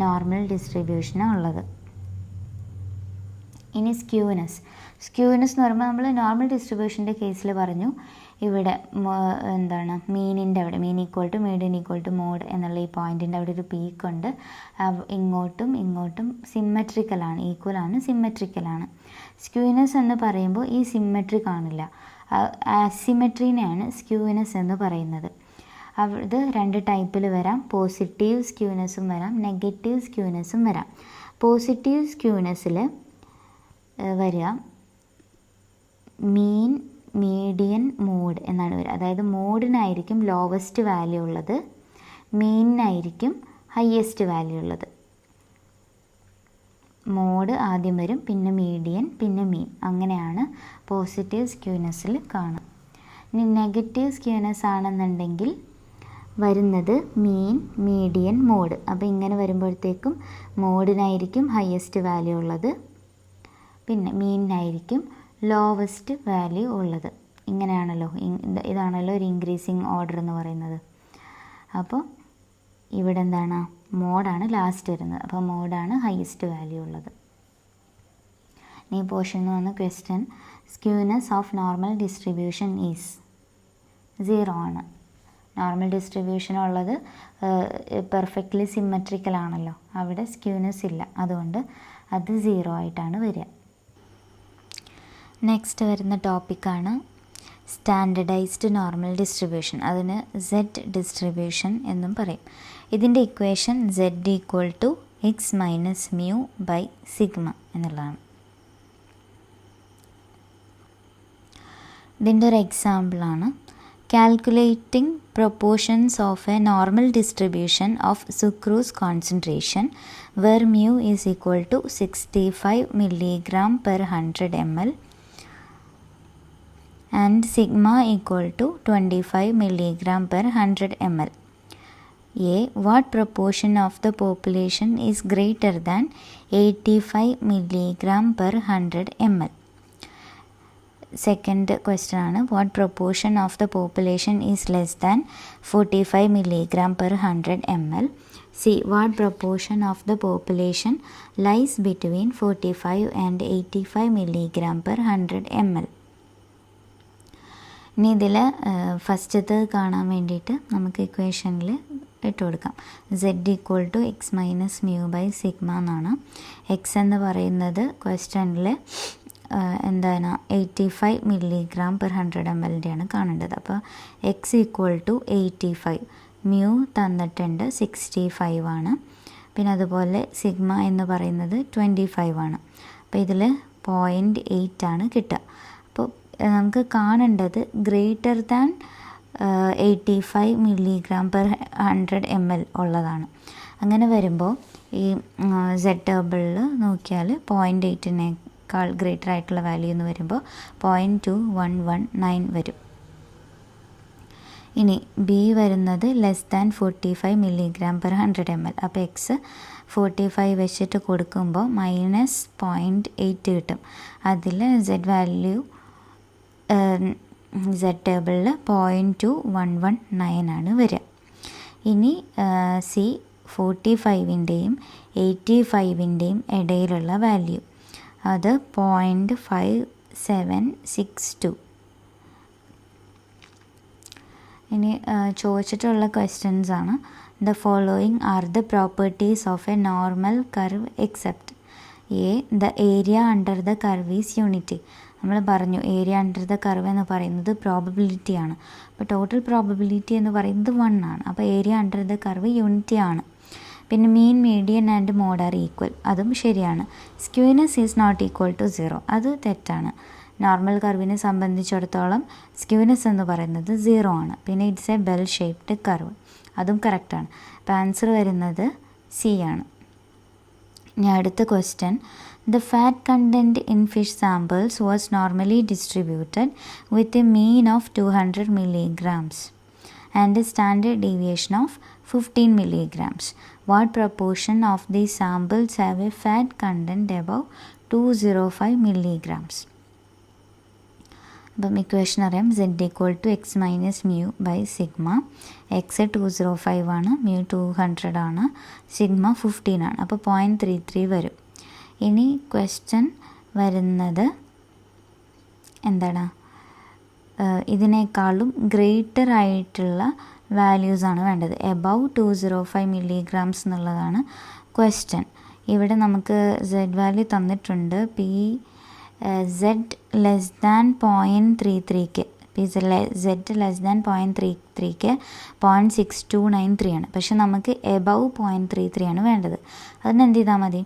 നോർമൽ ഡിസ്ട്രിബ്യൂഷന് ഉള്ളത്. ഇനി സ്ക്യൂനെസ് എന്ന് പറയുമ്പോൾ നമ്മൾ നോർമൽ ഡിസ്ട്രിബ്യൂഷൻ്റെ കേസിൽ പറഞ്ഞു ഇവിടെ എന്താണ് മീനിൻ്റെ അവിടെ mean equal to median equal to mode എന്നുള്ള ഈ പോയിൻറ്റിൻ്റെ അവിടെ ഒരു പീക്കുണ്ട്. ഇങ്ങോട്ടും സിമ്മട്രിക്കലാണ്, ഈക്വലാണ്, സിമ്മട്രിക്കലാണ്. സ്ക്യൂനെസ് എന്ന് പറയുമ്പോൾ ഈ സിമ്മട്രി കാണില്ല, അസിമെട്രീനെയാണ് സ്ക്യൂനെസ് എന്ന് പറയുന്നത്. അത് രണ്ട് ടൈപ്പിൽ വരാം. പോസിറ്റീവ് സ്ക്യൂനെസ്സും വരാം, നെഗറ്റീവ് സ്ക്യൂനെസ്സും വരാം. പോസിറ്റീവ് സ്ക്യൂനെസ്സിൽ വരിക മീൻ മീഡിയൻ മോഡ് എന്നാണ് വരിക. അതായത് മോഡിനായിരിക്കും ലോവസ്റ്റ് വാല്യൂ ഉള്ളത്, മീനിനായിരിക്കും ഹയസ്റ്റ് വാല്യൂ ഉള്ളത്. മോഡ് ആദ്യം വരും, പിന്നെ മീഡിയൻ, പിന്നെ മീൻ. അങ്ങനെയാണ് പോസിറ്റീവ് സ്ക്യൂനെസ്സിൽ കാണുക. ഇനി നെഗറ്റീവ് സ്ക്യൂനെസ് ആണെന്നുണ്ടെങ്കിൽ വരുന്നത് മീൻ മീഡിയൻ മോഡ്. അപ്പോൾ ഇങ്ങനെ വരുമ്പോഴത്തേക്കും മോഡിനായിരിക്കും ഹയസ്റ്റ് വാല്യൂ ഉള്ളത്, പിന്നെ മീനിനായിരിക്കും ലോവസ്റ്റ് വാല്യൂ ഉള്ളത്. ഇങ്ങനെയാണല്ലോ, ഇതാണല്ലോ ഒരു ഇൻക്രീസിങ് ഓർഡർ എന്ന് പറയുന്നത്. അപ്പോൾ ഇവിടെ എന്താണ് മോഡാണ് ലാസ്റ്റ് വരുന്നത്, അപ്പോൾ മോഡാണ് ഹയസ്റ്റ് വാല്യൂ ഉള്ളത്. ഈ പോർഷനിൽ വന്ന question skewness of normal distribution is 0 ആണ്. നോർമൽ ഡിസ്ട്രിബ്യൂഷൻ ഉള്ളത് പെർഫെക്റ്റ്ലി സിമ്മട്രിക്കൽ ആണല്ലോ, അവിടെ സ്ക്യൂനെസ് ഇല്ല, അതുകൊണ്ട് അത് 0 ആയിട്ടാണ് വരിക. നെക്സ്റ്റ് വരുന്ന ടോപ്പിക്കാണ് സ്റ്റാൻഡർഡൈസ്ഡ് നോർമൽ ഡിസ്ട്രിബ്യൂഷൻ. അതിന് സെഡ് ഡിസ്ട്രിബ്യൂഷൻ എന്നും പറയും. ഇതിൻ്റെ equation Z equal to X minus mu by sigma എന്നുള്ളതാണ്. ഇതിൻ്റെ ഒരു എക്സാമ്പിളാണ് calculating proportions of a normal distribution of sucrose concentration where mu is equal to 65 milligram per 100 ml and sigma equal to 25 milligram per 100 ml. A. What proportion of the population is greater than 85 milligram per 100 ml? Second question ആണ്, what proportion of the population is less than 45 milligram per 100 ml? C, what proportion of the population lies between 45 and 85 milligram per 100 ml? ഇനി ഇതിൽ ഫസ്റ്റത്തെ കാണാൻ വേണ്ടിയിട്ട് നമുക്ക് ഇക്വേഷനിൽ ഇട്ട് കൊടുക്കാം. z equal to X minus mu by sigma എന്നാണ്. എക്സ് എന്ന് പറയുന്നത് ക്വസ്റ്റനിൽ എന്താണ് 85 milligram per 100 ml കാണേണ്ടത്. അപ്പോൾ എക്സ് ഈക്വൽ ടു 85, മ്യൂ തന്നിട്ടുണ്ട് 65 ആണ്. പിന്നെ അതുപോലെ സിഗ്മ എന്ന് പറയുന്നത് 25 ആണ്. അപ്പോൾ ഇതിൽ 0.8 ആണ് കിട്ടുക. അപ്പോൾ നമുക്ക് കാണേണ്ടത് greater than 85 milligram per 100 ml ഉള്ളതാണ്. അങ്ങനെ വരുമ്പോൾ ഈ z ടേബിളിൽ നോക്കിയാൽ 0.8-നേക്കാൾ ഗ്രേറ്റർ ആയിട്ടുള്ള വാല്യൂ എന്ന് വരുമ്പോൾ 0.2119 വരും. ഇനി ബി വരുന്നത് less than 45 milligram per 100 ml. അപ്പോൾ എക്സ് 45 വെച്ചിട്ട് കൊടുക്കുമ്പോൾ -0.8 കിട്ടും. അതിൽ z വാല്യൂ z ടേബിളിൽ 0.2119 ആണ് വരിക. ഇനി സി 45-ൻ്റെയും 85-ൻ്റെയും ഇടയിലുള്ള വാല്യൂ, അത് 0.5762. ഇനി ചോദിച്ചിട്ടുള്ള ക്വസ്റ്റ്യൻസ് ആണ്, the following are the properties of A normal curve except A, the area under the curve is unity. നമ്മൾ പറഞ്ഞു ഏരിയ അണ്ടർ ദ കർവ് എന്ന് പറയുന്നത് പ്രോബബിലിറ്റി ആണ്. അപ്പോൾ ടോട്ടൽ പ്രോബബിലിറ്റി എന്ന് പറയുന്നത് 1 ആണ്. അപ്പോൾ area under the curve unity ആണ്. പിന്നെ mean, median and mode are equal, അതും ശരിയാണ്. Skewness is not equal to 0, അത് തെറ്റാണ്. നോർമൽ കർവിനെ സംബന്ധിച്ചിടത്തോളം സ്ക്യൂനെസ് എന്ന് പറയുന്നത് 0 ആണ്. പിന്നെ it's a bell shaped curve, അതും കറക്റ്റാണ്. അപ്പോൾ ആൻസർ വരുന്നത് സി ആണ്. ഇനി അടുത്ത question, the fat content in fish samples was normally distributed with a mean of 200 milligrams and a standard deviation of 15 milligrams. What proportion of the samples have a fat content above 205 milligrams? അപ്പം equation അറിയാം, z equal to X minus mu by sigma. X 205 ആണ്, mu 200 ആണ്, sigma 15 ആണ്. അപ്പോൾ 0.33 വരും. ഇനി question വരുന്നത് എന്താണ്, ഇതിനേക്കാളും ഗ്രേറ്റർ ആയിട്ടുള്ള വാല്യൂസാണ് വേണ്ടത്. എബവ് 205 milligrams എന്നുള്ളതാണ് ക്വസ്റ്റ്യൻ. ഇവിടെ നമുക്ക് z വാല്യൂ തന്നിട്ടുണ്ട്. പി z ലെസ് ദാൻ 0.33ക്ക്, പി z ലെസ് ദാൻ 0.33ക്ക് 0.6293 ആണ്. പക്ഷെ നമുക്ക് എബവ് 0.33 ആണ് വേണ്ടത്. അതിന് എന്ത് ചെയ്താൽ മതി,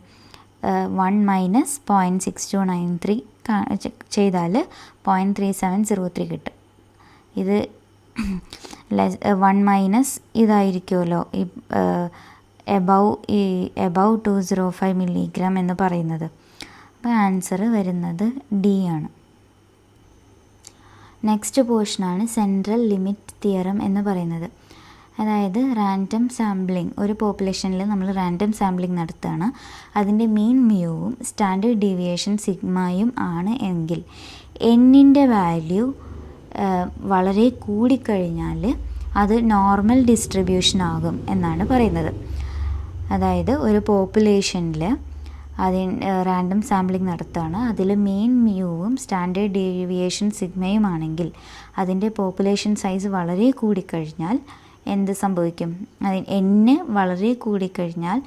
1 മൈനസ് 0.6293 ചെയ്താൽ 0.3703 കിട്ടും. ഇത് 1 മൈനസ് ഇതായിരിക്കുമല്ലോ ഈ എബവ് 205 milligram എന്ന് പറയുന്നത്. അപ്പോൾ ആൻസർ വരുന്നത് ഡി ആണ്. നെക്സ്റ്റ് പോർഷനാണ് സെൻട്രൽ ലിമിറ്റ് തിയറം എന്ന് പറയുന്നത്. അതായത് റാൻഡം സാമ്പിളിംഗ്, ഒരു പോപ്പുലേഷനിൽ നമ്മൾ റാൻഡം സാമ്പിളിംഗ് നടത്തുകയാണ്. അതിൻ്റെ മീൻ മ്യൂവും സ്റ്റാൻഡേർഡ് ഡീവിയേഷൻ സിഗ്മയും ആണ് എങ്കിൽ എന്നിൻ്റെ വാല്യൂ വളരെ കൂടിക്കഴിഞ്ഞാൽ അത് നോർമൽ ഡിസ്ട്രിബ്യൂഷൻ ആകും എന്നാണ് പറയുന്നത്. അതായത് ഒരു പോപ്പുലേഷനിൽ റാൻഡം സാമ്പിളിംഗ് നടത്തുകയാണ്. അതിൽ മീൻ മ്യൂവും സ്റ്റാൻഡേർഡ് ഡീവിയേഷൻ സിഗ്മയുമാണെങ്കിൽ അതിൻ്റെ പോപ്പുലേഷൻ സൈസ് വളരെ കൂടിക്കഴിഞ്ഞാൽ എന്ത് സംഭവിക്കും, n വളരെ കൂടിക്കഴിഞ്ഞാൽ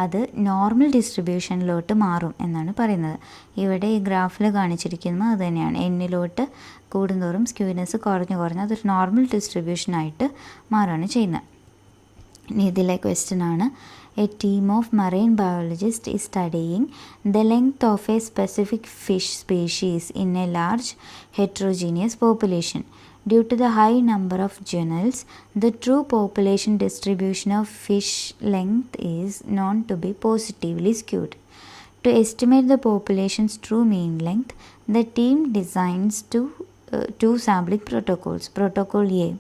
അത് നോർമൽ ഡിസ്ട്രിബ്യൂഷനിലോട്ട് മാറും എന്നാണ് പറയുന്നത്. ഇവിടെ ഈ ഗ്രാഫിൽ കാണിച്ചിരിക്കുന്നത് അത് തന്നെയാണ്. എന്നിലോട്ട് കൂടുന്തോറും സ്ക്യൂനെസ് കുറഞ്ഞ് അതൊരു നോർമൽ ഡിസ്ട്രിബ്യൂഷനായിട്ട് മാറുകയാണ് ചെയ്യുന്നത്. ഇനി ഇതിലെ ക്വസ്റ്റ്യൻ ആണ്, A team of marine biologist is studying the length of A specific fish species in a large heterogeneous population. Due to the high number of genus, the true population distribution of fish length is known to be positively skewed. To estimate the population's true mean length, the team designs two sampling protocols. Protocol A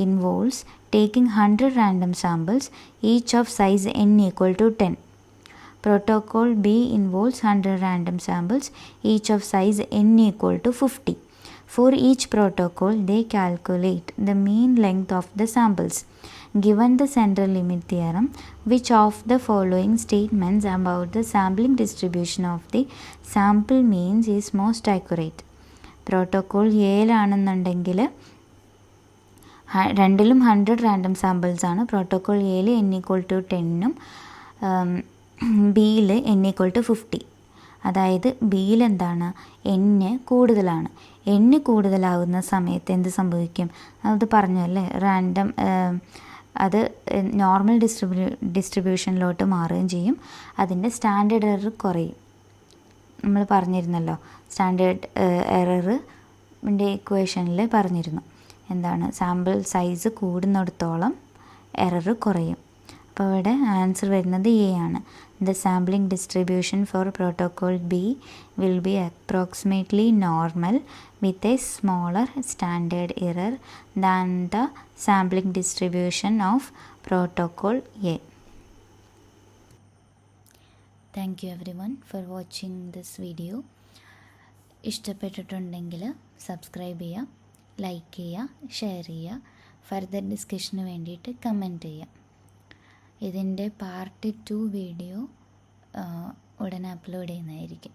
involves taking 100 random samples, each of size n equal to 10. Protocol B involves 100 random samples, each of size n equal to 50. For each protocol, they calculate the mean length of the samples. Given the central limit theorem, which of the following statements about the sampling distribution of the sample means is most accurate? Protocol എയിലാണെന്നുണ്ടെങ്കിൽ രണ്ടിലും 100 random samples ആണ്. Protocol എയിൽ n=10 ബിയിൽ n=50. അതായത് ബിയിൽ എന്താണ്, കൂടുതലാണ്. കൂടുതലാവുന്ന സമയത്ത് എന്ത് സംഭവിക്കും, അത് പറഞ്ഞു അല്ലേ, റാൻഡം അത് നോർമൽ ഡിസ്ട്രിബ്യൂഷനിലോട്ട് മാറുകയും ചെയ്യും. അതിൻ്റെ സ്റ്റാൻഡേർഡ് എറർ കുറയും. നമ്മൾ പറഞ്ഞിരുന്നല്ലോ, സ്റ്റാൻഡേർഡ് എററിൻ്റെ ഇക്വേഷനിൽ പറഞ്ഞിരുന്നു എന്താണ്, സാമ്പിൾ സൈസ് കൂടുന്നിടത്തോളം എറർ കുറയും. അപ്പോൾ ഇവിടെ ആൻസർ വരുന്നത് എ ആണ്. The sampling distribution for protocol B will be approximately normal with a smaller standard error than the sampling distribution of protocol A. Thank you everyone for watching this video. ഇഷ്ടപ്പെട്ടിട്ടുണ്ടെങ്കിൽ subscribe ചെയ്യുക, like ചെയ്യുക, share ചെയ്യുക. Further ഡിസ്കഷന് വേണ്ടിയിട്ട് comment ചെയ്യുക. ഇതിൻ്റെ part 2 video ഉടനെ upload ചെയ്യുന്നതായിരിക്കും.